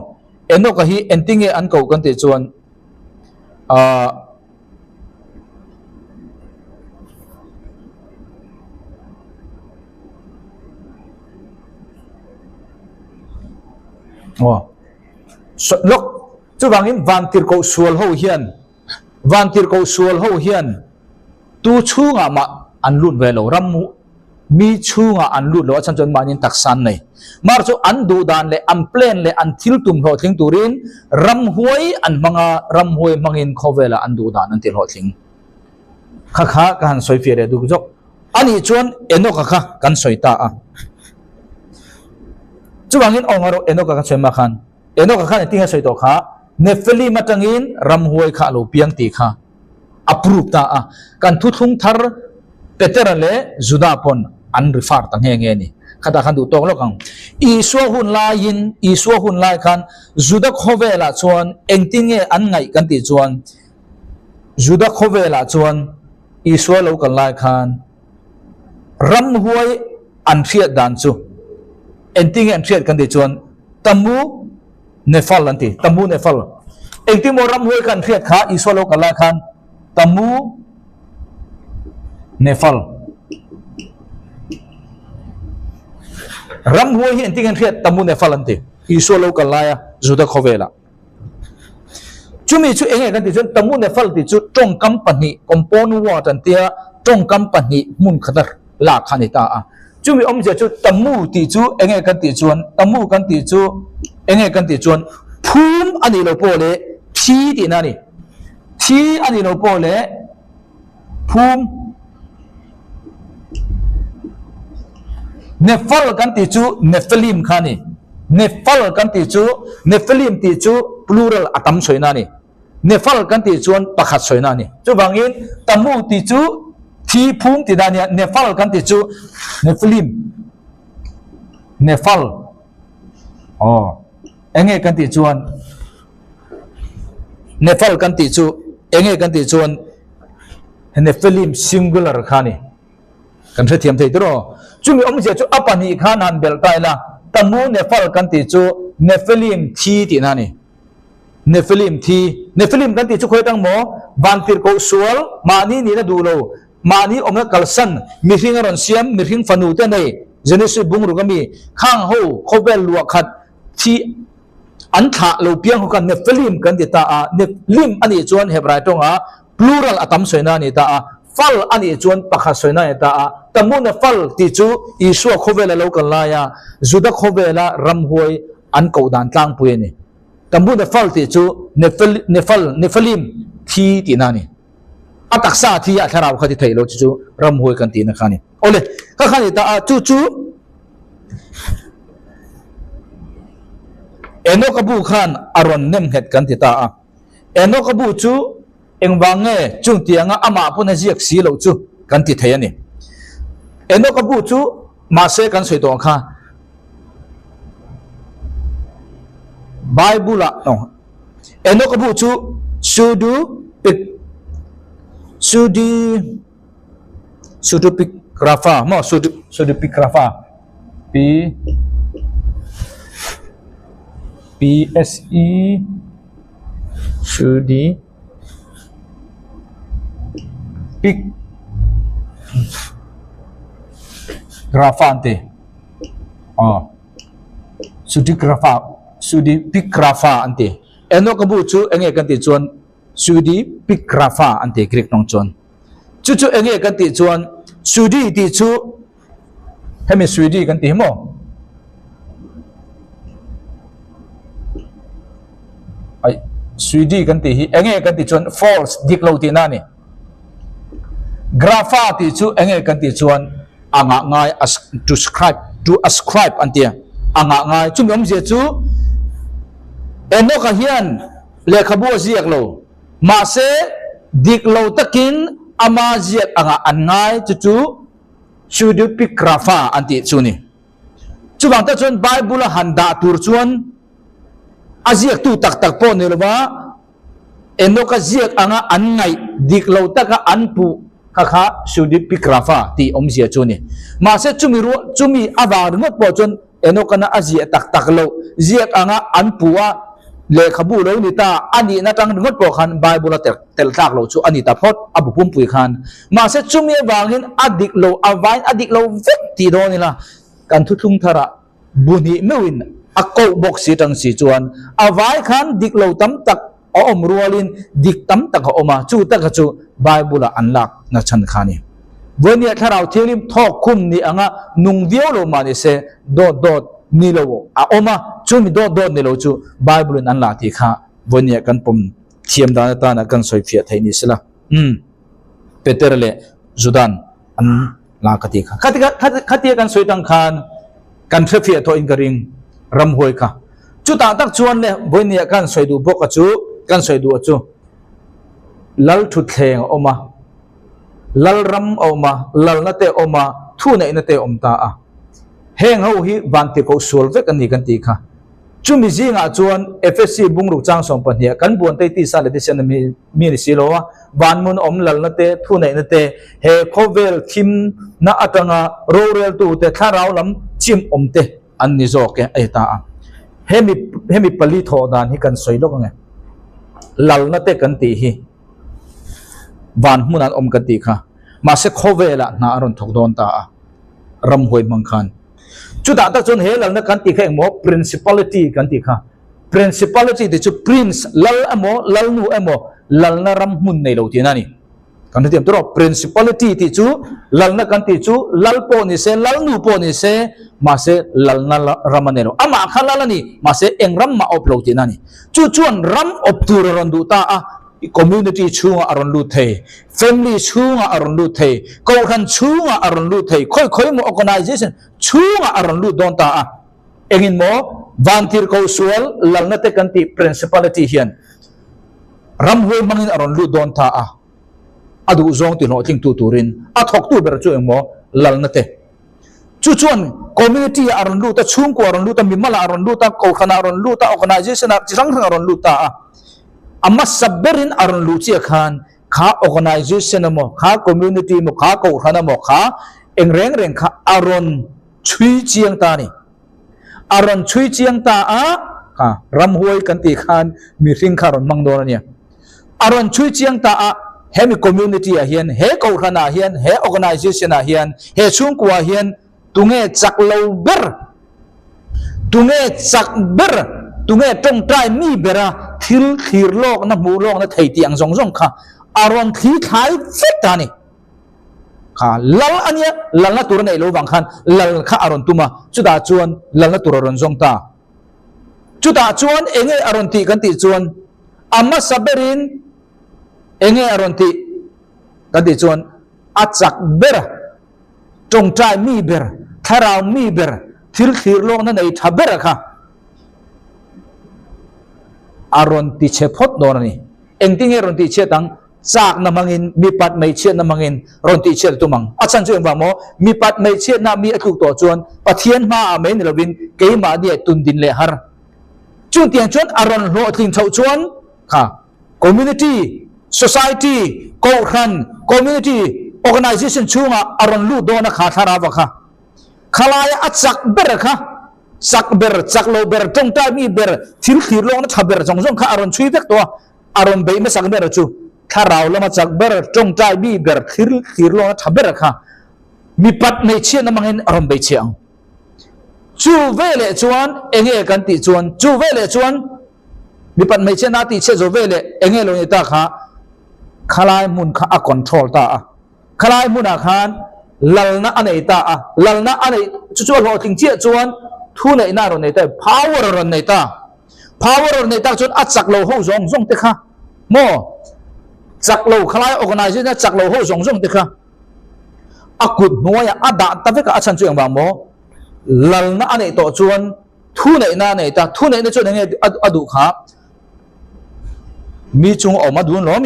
enoka hi enting e an kau kan ti chon lok chu wangin van tir ko sual ho hian tu chunga ma an lut velo ram mi chunga an lut lo chan chon manin taksan nei mar chu an du dan le an plan le an thil tum ho thing turin ram huai mangin khovela an du dan an til ho thing kha kan soi fiare du jok ani chon enoka kha kan soi ta a chuwangin ongaro enoka ka chema khan enoka khan tinga soi to kha nefeli matangin ram huai kha lo piang ti kha approve ta a kan thu thung thar petera le juda pon an refer tang he nge ni khata khan du tong lo kang iswa hun lai khan juda khovela chuan engtinge an ngai kan ti chuan juda khovela chuan iswa lo kan lai khan ram huai an thiat dan chu enting an thiat kan ti chuan tamu nefal anti tamu nefal engting mo ram huai kan thiat kha iswa lo kan lai khan tamu nefal ram huai hi enting an thiat tamu nefal anti iswa lo kan lai juda khovela chumi chu enge kan ti chuan tamu nefal ti chu tong company compound wa tan tia tong company mun khadar la khani ta a chumi om je chu tamu ti chu enge kan ti chuan tamu kan ti chu enge kan ti chuan phum ani lo po le thi ti na ni thi ani lo po le phum nefal kan ti chu nefelim khani nefal kan ti chu nefelim ti chu plural atam soina ni nefal kan ti chuan pakhat soina ni chu bangin tamu ti chu thi phum ti da ni nefal kan ti chu nefelim nefal enge kan ti chuan nefal kan ti chu enge kan ti chuan nefelim singular khani kan the thiam thei tro chumi om je chu apani khan han bel tai la tamu nefal kan ti chu nefelim thi ti na ni nefelim kan ti chu khoi tang mo van tir ko sual mani ni na du lo mani omna kalsan mi hing ron siam mi hing fanu te nei genesis bung ru gami khang ho khobel luwa khat thi an tha lo piang ho kan nefelim kan ti ta a nefelim ani chuan hebrai tong a plural atam soina ni ta a fal ani chuan pakha soina ni ta a tamu na fal ti chu iswa khobela lo kan la ya juda khobela ram huai an ko dan tlang pu ni tamu na fal ti chu nefelim thi ti na ni ataksa thi a tharau khati thailo chu ram huai kan ti na khani ole ka khani ta a chu enokabu khan aron nem het kan ti ta a enokabu chu engwange chung tianga ama puna jiak si lo chu kan ti thayani enokabu chu ma se kan soi to kha Bible no eno kabu chu sudupigrafa mo sudupigrafa PSE sudipigrafa ante sudipigrafa ante eno kabu chu enge kan ti chuan sudipigrafa ante Greek nong chuan chu enge kan ti chuan sudi ti chu hemi sudi kan ti mo ai sudi kan ti hi enge kan ti chuan false diklo ti na ni grafa ti chu enge kan ti chuan anga ngai to ascribe antia anga ngai chum yom je chu eno ka hian le khabu ziak lo ma se diklo takin ama ziak anga an ngai chu sudipigrafa anti chuni chuwang ta chun Bible handa tur chuan aziak tu tak po ni lo ba eno ka ziak anga an ngai diklo taka an pu kha sudipigrafa ti omzia chuni ma se chumi awa ngot po chun eno kana azia tak lo ziak anga an puwa le khabu lo ni ta ani na tang ngot po khan Bible tel tak lo chu ani ta phot abu pum pui khan ma se chumi wangin adik lo awain adik lo vek ti do ni la kan thu thung thara buni mewin akko box si tang si chuan awai khan dik lo tam tak om rualin dik tam tak oma chu tak chu Bible anlak na chan khani vonia tharau thilim thok khum ni anga nung viau lo ma ni se dot ni lo a oma chumi dot ni lo chu Bible an la ti kha vonia kan pom thiam da ta na kan soi phia thai ni sila Peter le Judan an la ka ti kha khatia kan soi tang khan kan phia tho in garing ram hoi kha chu ta tak chuan le vonia kan soi du bok a chu kan soi du a chu lal thu thleng oma lal ram oma lal na te oma thu nei na te om ta a heng ho hi ban te ko sol vek ani kan ti kha chumi zinga chuan FSC bungruk chang som pahnia kan buan te ti sa le ti sen mi ni silowa ban mun om lal na te thu nei na te he khovel khim na atanga rorel tu te tharau lam chim om te an ni zo ke ai ta a hemi pali tho dan hi kan soi lo nge lal na te kan ti hi van munan om kan ti kha ma se khovela na aron thok don ta a ram hoi mang khan chu da ta chon he lal na kan ti kha mo principality kan ti kha principality ti chu prince lal amo lal nu amo lal na ram mun nei lo ti na ni kan ti am to principality ti chu lal na kan ti chu lal po ni se lal nu po ni se ma se lal na ramanelo ama khalala ni ma se engram ma op lo ti na ni chu chuan ram op tur ron du ta a community chunga aron lu thei family chunga aron lu thei ko khan chunga aron lu thei khoi mo organization chunga aron lu don ta a engin mo vantir ko sual lalna te kanti principality hian ram hoi mangin aron lu don ta a adu zong ti no ting tu turin a thok tu ber chu mo lalna te chu chuan community aron lu ta chung ko aron lu ta mimala aron lu ta ko khana aron lu ta organization a chirang aron lu ta a amma sabberin aron lu chi khan kha organization mo kha community mo kha ko khana mo kha engreng kha aron chui chiang ta ni aron chui chiang ta a kha ram huai kan ti khan mi ring kha ron mang do na aron chui chiang ta a he mi community a hian he ko khana hian he organization a hian he chung kwa hian tunge chak lo ber tunge chak ber tunge tong trai mi bera thir lok na mu lok na thei tiang zong kha aron thi khai fet ta ni kha lal ania lal na tur nei lo wang khan lal kha aron tuma chuda chuan lal na tur ron zong ta chuda chuan enge aron ti kan ti chuan amma saberin enge aron ti kan ti chuan achak ber tong trai mi ber tharau mi ber thir lok na nei thaber kha aron ti che phot do na ni engting e ron ti che tang chak na mangin mi pat mai che na mangin ron ti che tu mang achan chu ba mo mi pat mai che na mi atuk to chuan pathian ma a mai ni lovin ke ma dia tun din le har จุดเตียงชวนอารมณ์โลทิงเท่าชวนค่ะ community society กองขัน community organization ช่วงอารมณ์ลูดโดนขาทาราวะค่ะขลายอัดจักเบรค่ะจักเบรจักโลเบรจงใจมีเบรทิ้งขีดลงนัทเบรจงค่ะอารมณ์ช่วยเด็กตัวอารมณ์เบย์ไม่สักเบรจูถ้าเราแล้วมาจักเบรจงใจมีเบรขีดลงนัทเบรค่ะมีปัดในเชียนมังเห็นอารมณ์เบย์เชียงจูเวเลจวนเองเอกันติจวนจูเวเลจวนมีปัดในเชียนนาติเชจูเวเลเองเอลนิตาค่ะขลายมุนค่ะคอนโทรลตาขลายมุนอาคารลัลนะอันไหนตาลัลนะอันไหนจู่ๆเราถึงเชี่ยจวนทุนไหนน่าเราไหนตา power เราไหนตา power เราไหนตาจนอัดจักเราหูส่งเตะค่ะโม่จักเราขลาย organization จักเราหูส่งเตะค่ะอากุดนัวอัดด่าแต่ไม่ก็อัดฉันช่วยบางโม่ลัลนะอันไหนต่อจวนทุนไหนน่าไหนตาทุนไหนในจวนไหนอดุค่ะมีจงออกมาดูหรอ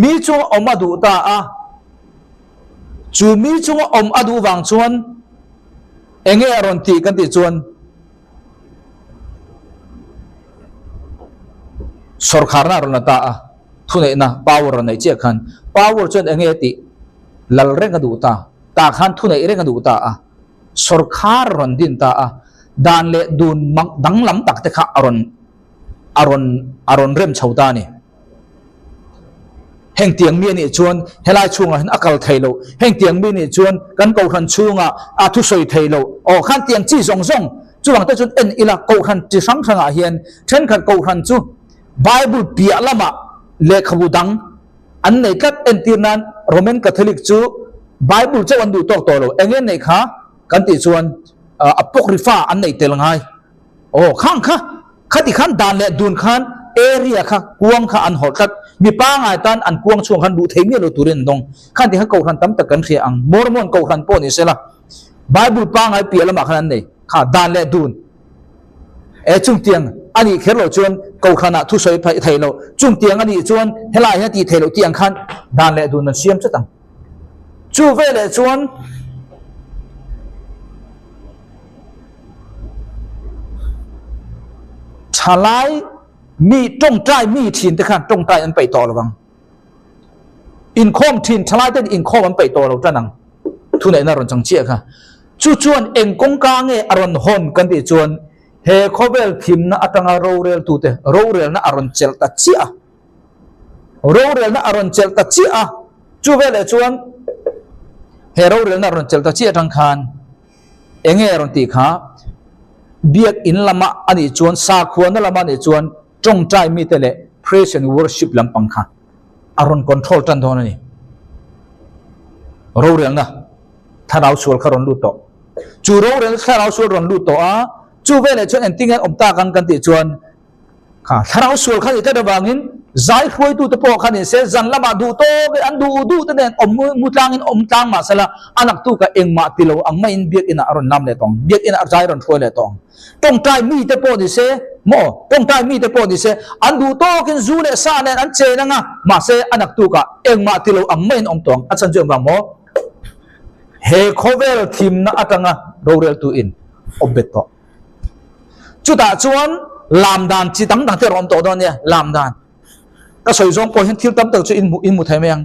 มีจงออกมาดูตาจูมีจงอมอดูวังชวนเองอารมณ์ตีกันติชวนสรคาร์น่ารนตาทุนเองนะ power ในเจ้าขัน power ชวนเองติลัลเร่งกันดูตาขันทุนเองเร่งกันดูตาสรคาร์รนดินตาดานเลดูนมักดังลำตักเตะอารมณ์เริ่มชาวตานี่แห่งเตียงมีนี่ชวนเฮลายช่วงอ่ะอักลไทยโลแห่งเตียงมีนี่ชวนกันเกาขันช่วงทุสอยไทยโลขันเตียงจี้ส่งจู่หลังแต่จนเอ็นอีละเกาขันจีสังสังเฮียนเช่นขันเกาขันจู่ไบเบิลเปียละมาเลขบุดังอันไหนกัดเอ็นตีนั้นโรมันคาทอลิกจู่ไบเบิลจะวันดูตัวโลเองไหนคะกันติชวนอพอกริฟาอันไหนเตลังไงข้างขัดที่ขันดานและดูนขันเอเรียค่ะกวงค่ะอันหดกัดมีป้าไงตันอันกวงช่วงขันดูเทียนเราตุเรนดงขันที่เขาเกาขันตั้มตะกันเสียงมอร์มอนเกาขันปนิเสละไบเบิลป้าไงเปียละมาขนาดนี้ค่ะดานและดูนจุงเตียงอันนี้เคโลชวนเกาขันทุสอยไทยเราจุงเตียงอันนี้ชวนเฮลายตีไทยเราเตียงขันดานและดูนนั่นเสียมจะตั้งจูเวเลชวนชาไลมีจงใจมีทีนแต่ขันจงใจอันไปต่อระวังอินคอมทีนชาไลแต่อินคอมอันไปต่อเราจะนั่งทุนไหนน่ารอนจังเชี่ยค่ะจวนเองกงกางอารอนฮอนกันที่จวนเฮคอเวลทีมน่ะอัตงาโรเรลตูเตโรเรลน่ะอารอนเจลตัดเชี่ยโรเรลน่ะอารอนเจลตัดเชี่ยจูเวลจวนเฮโรเรลน่ะอารอนเจลตัดเชี่ยทางคานเองอารอนตีขาเบียกอินละมาอันนี้จวนสาขวานละมาเนี่ยจวนจงใจมีแต่เละ praise and worship ลำปังค่ะอารมณ์ control จันทร์นี่รู้เรื่องนะถ้าเราชวนเขารอนรู้ต่อจูรู้เรื่องถ้าเราชวนรอนรู้ต่อจูเวลชวนเอ็นติ้งอมตากันติจวนค่ะถ้าเราชวนเขาจะได้บางอินใจคุยดูตะปอขันเสียจันละมาดูโตอันดูแต่เนี่ยมุตางอินตางมาสละอันนักตู้กับเองมาติโลอังไม่อินเบียกอินอารมณ์น้ำเลยตองเบียกอินใจรอนช่วยเลยตองต้องใจมีแต่ปอดิเสโมต้องใจมีแต่ปอดิเสอันดูโตกินซูเลซาเนี่ยอันเจนังมาเสอันนักตู้กับเองมาติโลอังไม่อินตองอันฉันเจอบางโมเฮโคเวลทีมน่ะอัตงะโรเรลตูอินอบเบตโตจุดจวนลามดานจีตั้งที่รอมโตตอนเนี่ยลามดานก็สวยจงพอเห็นทิวตั้มตัวจะอินมุไทยเมียง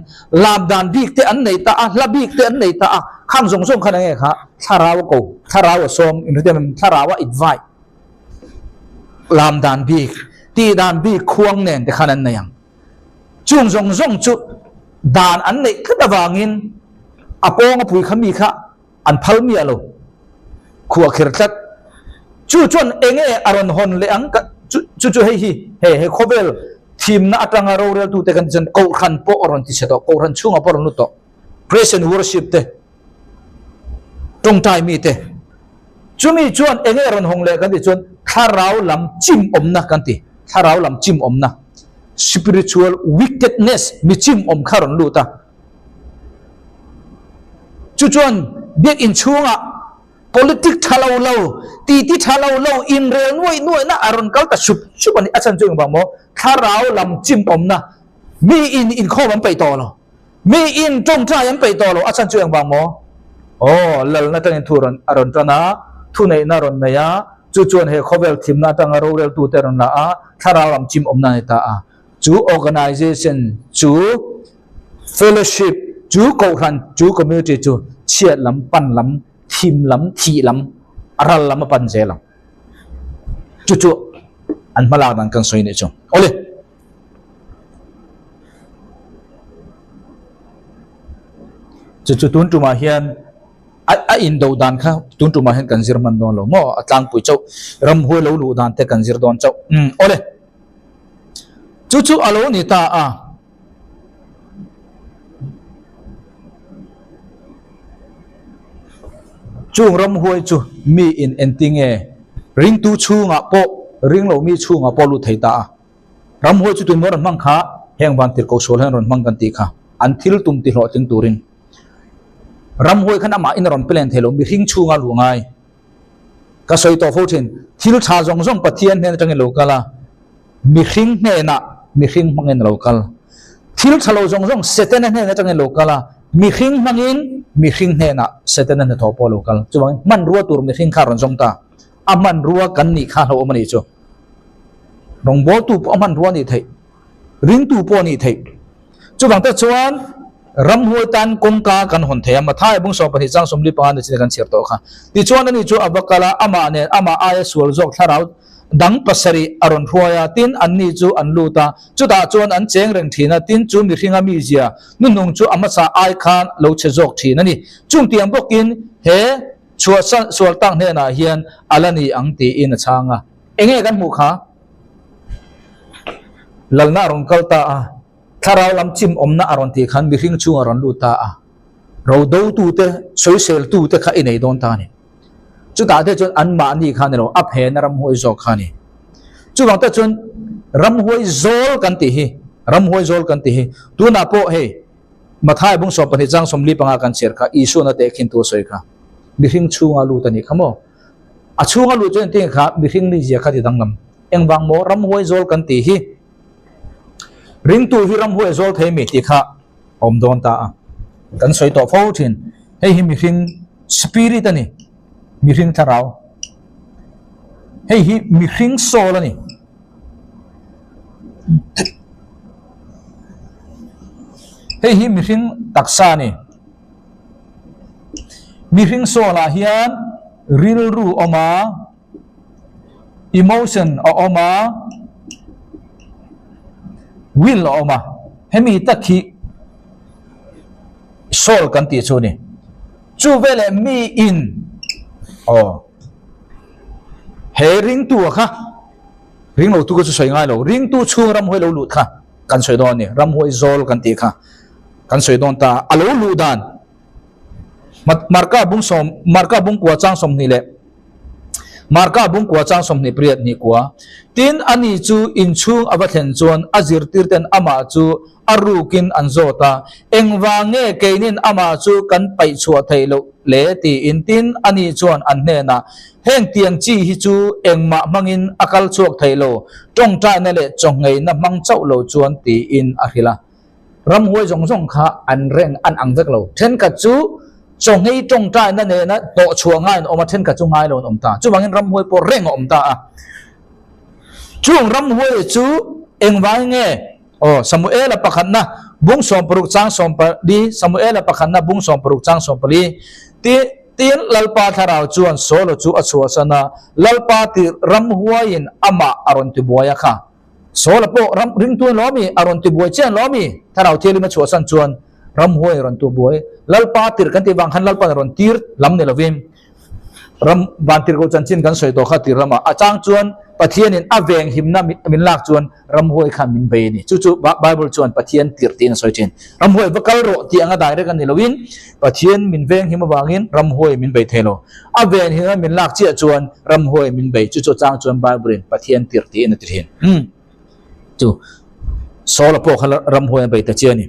ลามดานบีกเตอันไหนตาละบีกเตอันไหนตาข้างส่งขนาดไหนครับถ้าเราโกถ้าเราส่งอินเดียมันถ้าเราอิดไวลามดานบีกตีดานบีกควงเนี่ยแต่ขนาดไหนยังจุงจุดดานอันไหนก็ตะวางินอปองปุยขมีค่ะอันพัลมีอะไรขวบเขียดจวนเองอารอนฮอนเลอังกจู่เฮ้โคเวลทีมน่ะอัตงาโรเรลตูเตกันจนกูขันโปอรอนติเสตกูขันช่วงอปอรนุตโต praise and worship เตตรงใจมีเตจุมีจวนเองอรอนฮองเลกันติจวนถ้าเราลำจิ้มอมนะกันติถ้าเราลำจิ้มอมนะ spiritual wickedness มีจิ้มอมขารอนลูตาจวนเบียกอินช่วงpolitik thalau ti thalau in rel nuai na aron kal ta sup ani achan chung bang mo tharau lam chim om na mi in kho bang pai to lo mi in tong tra yan pai to lo achan chung bang mo lal na tan thuran aron tana thu nei na ron na ya chu chuan he khovel thimna tanga ro rel tu teron la a thara ram chim omna ta a chu organization chu fellowship chu ko ran chu community chu chiat lam pan lam thim lam thi lam aral lam pan je lam chu chu an malak dan kan soi ni chu ole chu chu tun tu ma hian a in do dan kha tun tu ma hian kan zir man don lo mo atlang pui chau ram hoi lo lu dan te kan zir don chau ole chu chu alo ni ta a chung ram hoi chu mi in enting e ring tu chu nga po ring lo mi chu nga po lu thei ta ram hoi chu tu mo ran mang kha heng ban tir ko sol han ron mang kan ti kha an thil tum ti lo ting turin ram hoi khana ma in ron plan thelo mi ring chu nga lu ngai ka soi to fo thin thil tha jong jong pathian ne tang lo kala mi ring ne na mi ring mangin lo kal thil thalo jong jong seten ne tang lo kala mi ring mangin mi ring ne na seten ne tho po lo kal chuwang man ruwa tur mi ring kha ron jong ta aman ruwa kan ni kha lo mani chu rong bo tu aman ruwa ni thei ring tu po ni thei chuwang ta chuan ram hoi tan kong ka kan hon thei ma thai bung so pani chang somli pa ni kan cher to kha ti chuan ani chu abakala ama ne ama aya sual jok tharau dang pasari aron huaya tin anni chu anluta chu da chuan an cheng reng thina tin chu mi ringa mi zia nun nong chu ama sa ai khan lo che jok thina ni chung tiang bokin he chua san sual tang ne na hian alani ang ti in changa enge kan mu kha lalna rong kalta a tharau lam chim omna aron ti khan mi ring chu aron luta a ro do tu te social tu te kha inei don ta ni chu ta te chon an ma ni khan ro ap he na ram hoi zo khani chu bang ta chon ram hoi zol kan ti hi ram hoi zol kan ti hi tu na po he mathai bung so pani jang somli panga kan cher kha isu na te khin tu soi kha mi ring chu nga lu ta ni khamo a chu nga lu chen ti kha mi ring ni zia kha ti dang lam eng wang mo ram hoi zol kan ti hi ring tu hi ram hoi zol thei mi ti kha om don ta a kan soi to fo thin hei hi mi ring spirit ani mi ring tharau hei hi mi ring sol ani hei hi mi ring taksa ni mi ring sola hian ril ru oma emotion oma will oma hemi takhi sol kan ti chu ni chu vele mi in he ring tu kha ring lo tu ko chu soi ngai lo ring tu chu ram hoi lo lut kha kan soi don ni ram hoi zol kan ti kha kan soi don ta alo lu dan marka bung kwa chang som ni le marka bung kwa chang som ni priat ni kwa tin ani chu in chung avathen chuan azir tirten ama chu arukin anzota engwange keinin ama chu kan pai chua thailo le ti in tin ani chuan an ne na heng tiang chi hi chu engma mangin akal chuak thailo tong ta na le chong ngei na mang chau lo chuan ti in ahila ram hoi jong jong kha an reng an ang vek lo then ka chu chong ngei tong ta na ne na to chua ngai oma then ka chu ngai lo om ta chu bangin ram hoi po reng om ta a chung ram hoi chu engwange Samuel pakhat na bung som peruk chang som pali Samuel pakhat na bung som peruk chang som pali tin lalpa tharau chuan solo chu achua sana lalpa ti ram huain ama aron ti boya kha solo po ram ring tu lomi aron ti boy chen lomi tharau theli ma chua san chuan ram huai ron tu boy lalpa tir kan ti wang han lalpa ron tir lam ne lovim ram ban tir ko chan chin kan soi to kha tir rama achang chuan pathian in aveng himna min lak chuan ram hoi kha min be ni chu bible chuan pathian tir tin soi chen ram hoi vakal ro ti anga direct kan nilovin pathian min veng him awangin ram hoi min be thelo aveng hima min lak chi chuan ram hoi min be chu chang chuan bible in pathian tir ti na tir hin chu sola po khala ram hoi be ta chiani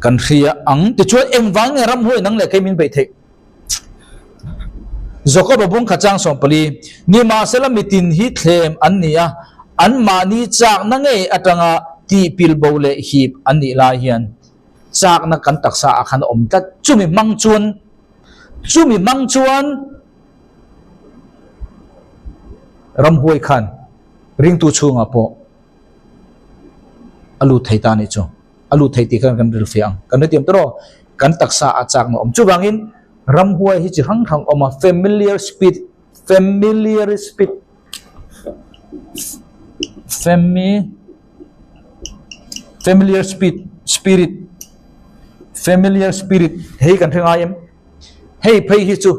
kan khia ang ti chuan engwang ram hoi nang le kai min be thei Jacob bung khachang som pali ni ma sela mitin hi thlem an nia an ma ni chak na nge atanga ti pil bole hip an ni la hian chak na kan taksa akhan om ta chumi mang chuan รำหวยขันริงตูชูงาโปอลูไทยตานิจงอลูไทยตีกันริลฟิอังกันเตรียมตัวกันตักษาอาจากมาจูบังอินรำหวยฮิจิรังทางออกมา familiar spirit familiar spirit familiar spirit เฮ้กันถึงไงเฮ้เพย์ฮิจู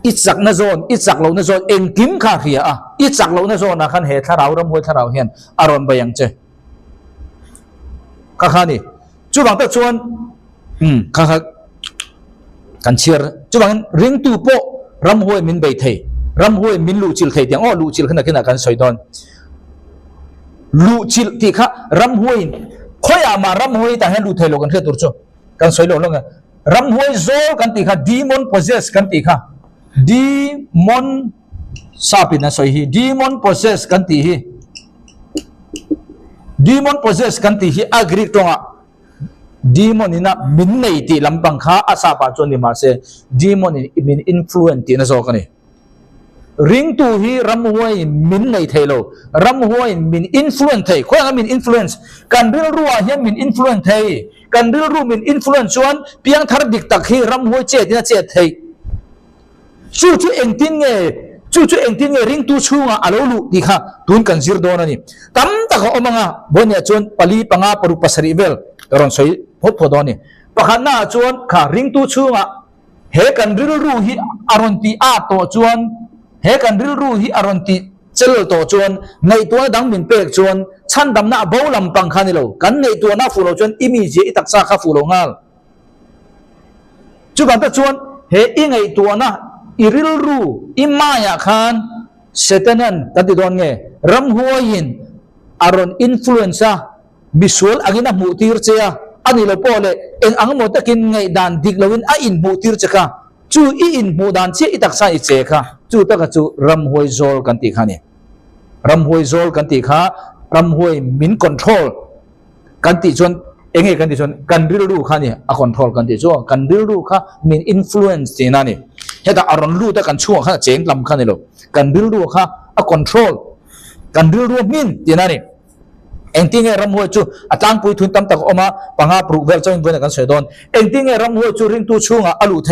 อิจักนโซนอิจักเหล่านโซนเองกิมข้าเขียอ่ะอิจักเหล่านโซนนะขันเหตุถ้าเรารำหวยถ้าเราเห็นอารมณ์ไปยังเจข้าข้านี่จูบังแต่ชวนข้ากันเชียร์จูบังริงตูโปรำหวยมินใบเทรำหวยมินลูจิลเทเดียงลูจิลขนาดกันสอยดอนลูจิลที่ข้ารำหวยค่อยอามารำหวยแต่ให้ลูเทโลกันเท่าตัวโจกันสอยดอนลงไงรำหวยโซกันที่ข้าดีมอนโพเซสกันที่ข้าดีมอนซาปินะสอยฮีดีมอนโพเซสกันที่ฮีดีมอนโพเซสกันที่ฮีอักริกตรงอ่ะดีมอนนี่นะมินในที่ลำบังข้าอาซาปาจนนี่มาเสดีมอนนี่มินอินฟลูเอนที่นั่นโซกันนี่ริงตูฮีรำหวยมินในเทโลรำหวยมินอินฟลูเอนเทย์คนนั้นมินอินฟลูเอนซ์การเรียนรู้ว่าเฮียมินอินฟลูเอนเทย์การเรียนรู้มินอินฟลูเอนซ์ส่วนเพียงทาร์ดิกตักฮีรำหวยเจตินะเจตเทย์จู่เองทิ้งเงริงตูชูงอาลูลูดีค่ะตุนกันซิรโดนันนี่ตั้มตะเขาอมังอ่ะบนเนี่ยจวนปลีปังอาปรุปัสริเวลตอนสวยพดพดอนี่ปะขันหน้าจวนค่ะริงตูชูงอ่ะเฮกันเรียนรู้ฮีอารอนตีอาโตจวนเฮกันริลรูฮีอารอนติเจลโตจวนในตัวดังมินเปกจวนชั้นดำหน้าบ่าวลำปังคันนี่โลกันในตัวหน้าฟูโลจวนอิมิเจอิตักซาข้าฟูโลงาลจุกันตะจวนเฮอิงไอตัวหน้าอิริลรูอิมายาคันเซตันันกันติดอนเงรำหัวยินอารอนอินฟลูเอนซ่าบิสวลอากินะมูติร์เชียอันนี้เราพอเลยเอ็งอังโมตะกินไงดานดิกลวินอินมูติร์เชค่ะจู่อินมูดานเชียอิตักซาอิเจค่ะจู่ตะกจู่รำหวยโซลกันติขานี่รำหวยโซลกันติขารำหวยมินคอนโทรลกันติจวนเองกันติจวนกันริลรูขานี่อะคอนโทรลกันติจวนกันริลรูขามินอินฟลูเอนซ์ที่นั่นนี่เฮตาอารอนรูตะกันชั่วขาเจงลำขานี่โลกันริลรูขาอะคอนโทรลกันริลรูมินที่นั่นนี่เองที่ไงรำหวยจู่อัตลังปุยทุนตั้มตะก็ออกมาปังอาปรุเวลเจ้าอินเวนกันเสียดอนเองที่ไงรำหวยจู่ริงตูชั่วอาลูเท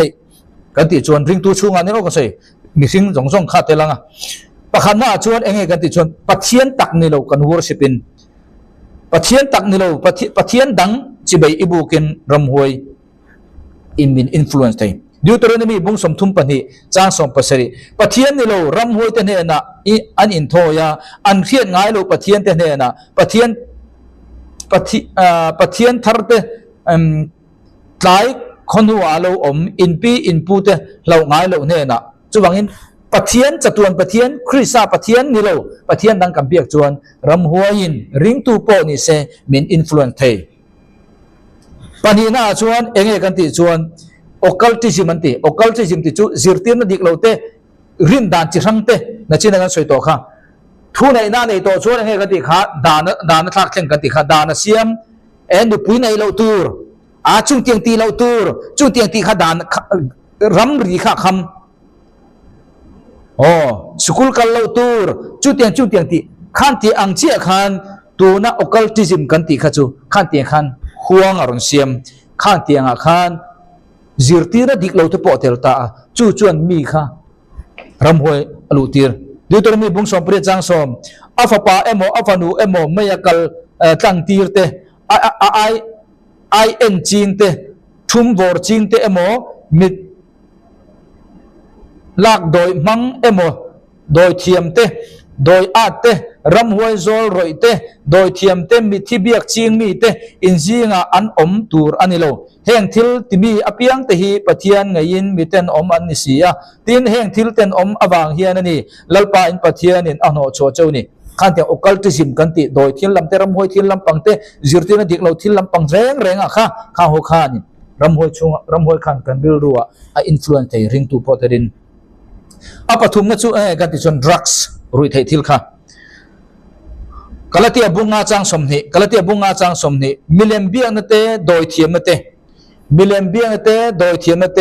กันติจวนริงตูชั่วนี่เราก็เสียมีสิ่งสงขาดเตลังอ่ะปะขันหน้าชวนเองกันติชวนปะเทียนตักนี่เรากันวอร์ชิปินปะเทียนตักนี่เราปะเทียนดังจิบอิบุกินรำหวยอินมินอินฟลูเอนซ์ไทยดิวตัวนี้มีบุ้งสมทุมปันนี่จ้างสมปัสริปะเทียนนี่เรารำหวยเตเนี่ยนะอันอินโทยาอันเทียนง่ายเราปะเทียนเตเนี่ยนะปะเทียนทาร์เตหลายคนหัวเราอินปีอินพูเตเราง่ายเราเนี่ยนะจุบังอินปะเทียนจตุนปะเทียนคริสาปะเทียนนี่เราปะเทียนดังกับเบียกจวนรำหัวอินริงตูโปนี่เซมินอินฟลูเอนเทปะนีน่าจวนเองกันติจวนโอคัลติซิมันติโอคัลติซิมติจูซิรตินนดิกเราเตรินดานจิรังเตนั่นจีนักันสวยโตค่ะทุนในหน้าในโตจวนเองกันติค่ะดานทักเข่งกันติค่ะดานเสียมเอ็นดูปุยในเราตูร์จุงเตียงตีเราตูร์จุงเตียงตีค่ะดานรำรีค่ะคำสกุลกันเราตูร์จุดเตียงตีขันตีอังเชียขันตัวน่ะโอคัลติซิมกันตีขัจูขันตีขันห่วงอารมณ์เสียมขันตีอังขันจิรตีระดิกเราตัวปอเทลตาจู่จวนมีค่ะรำหวยอลูตีร์ดิวตัวมีบุ้งสมเปรียจังสมอัฟปาเอโมอัฟนูเอโมไม่อยากกัลตั้งตีร์เตไอเอ็นจีนเตทุ่มวอร์จีนเตเอโมมิดลากโดยมังเอโมโดยเทียมเตโดยอาเตรำหวยโซลรอยเตโดยเทียมเตมิที่เบียกจิงมีเตอินซีงาอันอมตูร์อันนี้โลเฮงทิลที่มีอภิยังเตฮีปะเทียนไงยินมีเตนอมอันนิสียตินเฮงทิลเตนอมอวางเฮียนั่นนี่ลลปาอินปะเทียนินอันโอโชเจ้านี่ขันเตียงโอคัลติซิมกันติโดยทิลลำเตรำหวยทิลลำปังเตจิรตินดิกเราทิลลำปังแรงอ่ะค่ะข้าหัวข้านี่รำหวยชงรำหวยขันกันบิลรัวไออินฟลูเอนเตริงตูพอเตรินอาปทุมนั่นจู่กันติชนดรักส์รุ่ยไทยทิลค่ะกลาเตียบุงอาจังสมนิมิเลมเบียนเตโดยเทียมเตมิเลมเบียนเตโดยเทียมเต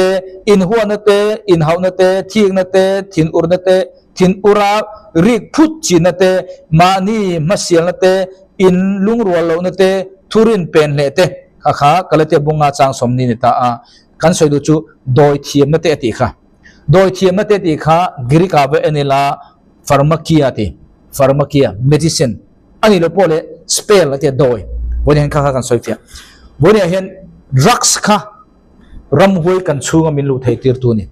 อินหัวนเตอินเฮานเตทิงเตทินอุรเต ทินอุราริกพุทจินเตมานีมาเสียนเตอินลุงรัวโลนเตทุรินเป็นเลเตข้าก็เลยเตบุงอาจางสมนินตากันสวยดูจูโดยเทียมนเตติค่ะโดยเทียมนเตติค่ะกรีกาเวเอเนลาฟาร์มาคียติฟาร์มาคียเมดิซินอันนี้เราพูดเลยสเปลเตโดยวันนี้เห็นข้ากันสวยเฟียวันนี้เห็นรักส์ค่ะรำหวยกันชูงมินลูไทยตีร์ตัวนี้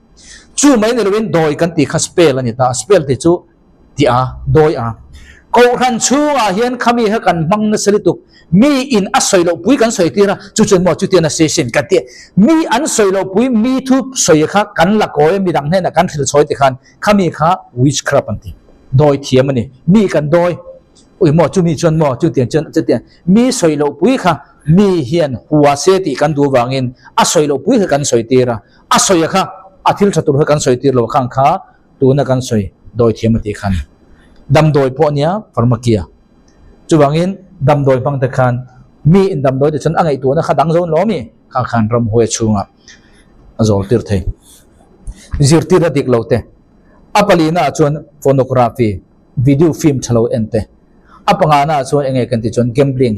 จูไม่ในเรื่องโดยกันตีข้าสเปลนี่ตาสเปลติจูตีโดยกูรันชูงเห็นขมีให้กันมังนสลิตุกมีอินอัศวยโลปุยกันสวยตีระจุดหมดจุดเตียนเซชินกันตีมีอันสวยโลปุยมีทุบสวยค่ะกันละก้อยมีดังแน่นะกันถือสวยตีขันขมีค่ะวิชครับอันตีโดยเทียมนี่มีกันโดยอุ้ยหมดจุมีจนหมดจุดเตียนจุดเตียนมีสวยโลปุยค่ะมีเฮียนหัวเสติกันดูวางินอัศวยโลปุยกันสวยตีระอัศวยค่ะอาทิตย์ชตุรกันสวยตีระข้างขาตัวนักกันสวยโดยเทียมตีขันดำโดยพวกเนี้ยฟาร์มาเกียจุวางินดำโดยฟังตะคันมีอินดำโดยแต่ฉันอะไรตัวนะขัดดังโซนล้อมีข้างขันรำหวยชุงอ่ะโจติร์เทจิร์ติระดิกโลเตอัปลีน่าชวนโฟโนกราฟีวิดีโอฟิล์มชะโลเอ็นเตอัปงาน่าชวนเองกันที่ชวนเกมบลิง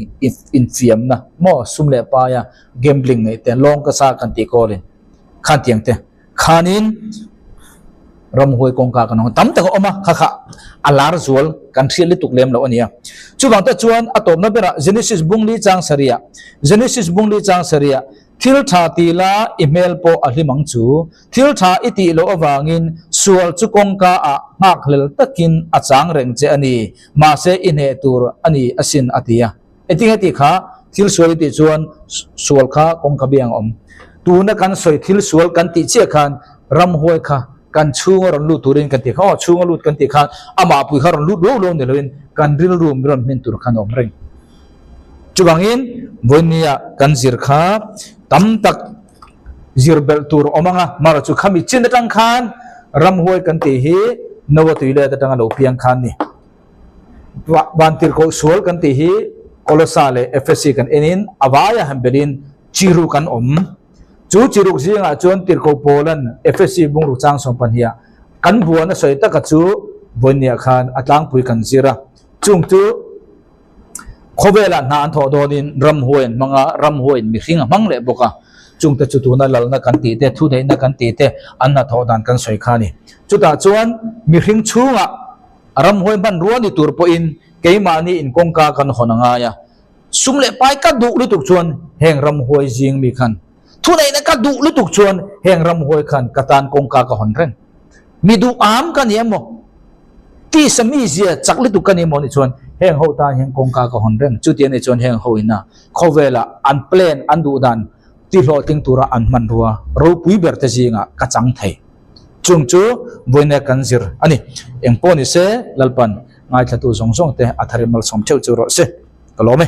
อินฟิล์มนะมอสุมเลปายาเกมบลิงเนี่ยแต่ลองก็ซากันที่โกลินขันเตียงเตขันินรำหวยกงกากันน้องตั้มแต่ก็ออกมาข้าอาลาร์จวลกันเชียร์ลิตุกเลมแล้วอันนี้จุบังแต่ชวนอัตโนมัติระเจเนซิสบุงลีจางสเรียเจเนซิสบุงลีจางสเรียทิลทาตีลาอีเมลโปอลิมังจูทิลทาอิติโลอวางินส่วนจุกงกาอะมากเลลตะกินอาจางเร่งเจอันนี้มาเซอินเฮตูร์อันนี้อสินอติยาเอติเฮติขาทิลสวยติชวนส่วนขากงขบียงอมตูนักันสวยทิลสวยกันติเชี่ยขันรำหวยขากันชูงรันลูตุรินกันติข้าชูงลูดกันติข้าอามาปุยข้ารันลูดโลโลเนี่ยเลยกันริลรูมรันมินตุรขันอมเร่งจุบังอินวันนี้กันจิรข้าตั้มตักจิรเบลตูร์อมังะมาราจุขามิจินตังขันรำหวยกันติฮีนวตุยเลตังอันโอเพียงขันนี่วันที่เขาสวลกันติฮีโคลสาเลเอฟเอซีกันเอ็นินอวายะฮัมเบลินจิรุกันอมจูจิรุกซิงอาจวนติร์โคโปลันเอฟเอซีบุงรุจางสมปัญญากันบัวนะสวยตะกัจูวันนี้ขันอัตลังปุยกันจิระจุงจูขบเวลาหนานทอดอดินรำหวยมังรำหวยมีขิงมังเล็บกะจุงแต่จุดตัวนั้นนักกันตีเตทุเดนักกันตีเตอันนั้นทอดานกันสวยขานี่จุดตาจวนมีขิงชูงะรำหวยมันรัวดิตัวปอินเกยมานี่อินกงกากันหอนงายะสุมเล็บไปกัดดุลุตุกชวนแห่งรำหวยจิงมีขันทุเรศนักดูลุตุกชวนแห่งรำหวยขันกตานกงกากะหอนเร่งมีดูอามกันเนี่ยมั้งที่สมีเสียจักลุตุกันเนี่ยมั้งนี่ชวนแห่งหัวตาแห่งกงกากะหอนเร่งจุดเดียนในชวนแห่งหัวอินะเขาเวลาอันเพลนอันดูดันที่รอติงตัวอันมันรัวรู้ปุยเบิร์ตจิงะกระจังไทยจุงจูวันนี้กันซิร์อันนี้เอ็งปอนิเซ่ลัลปันง่ายจะตัวสงสงเตะอัธริมัลสมเจ้าจูรอเซ่ก็รู้ไหม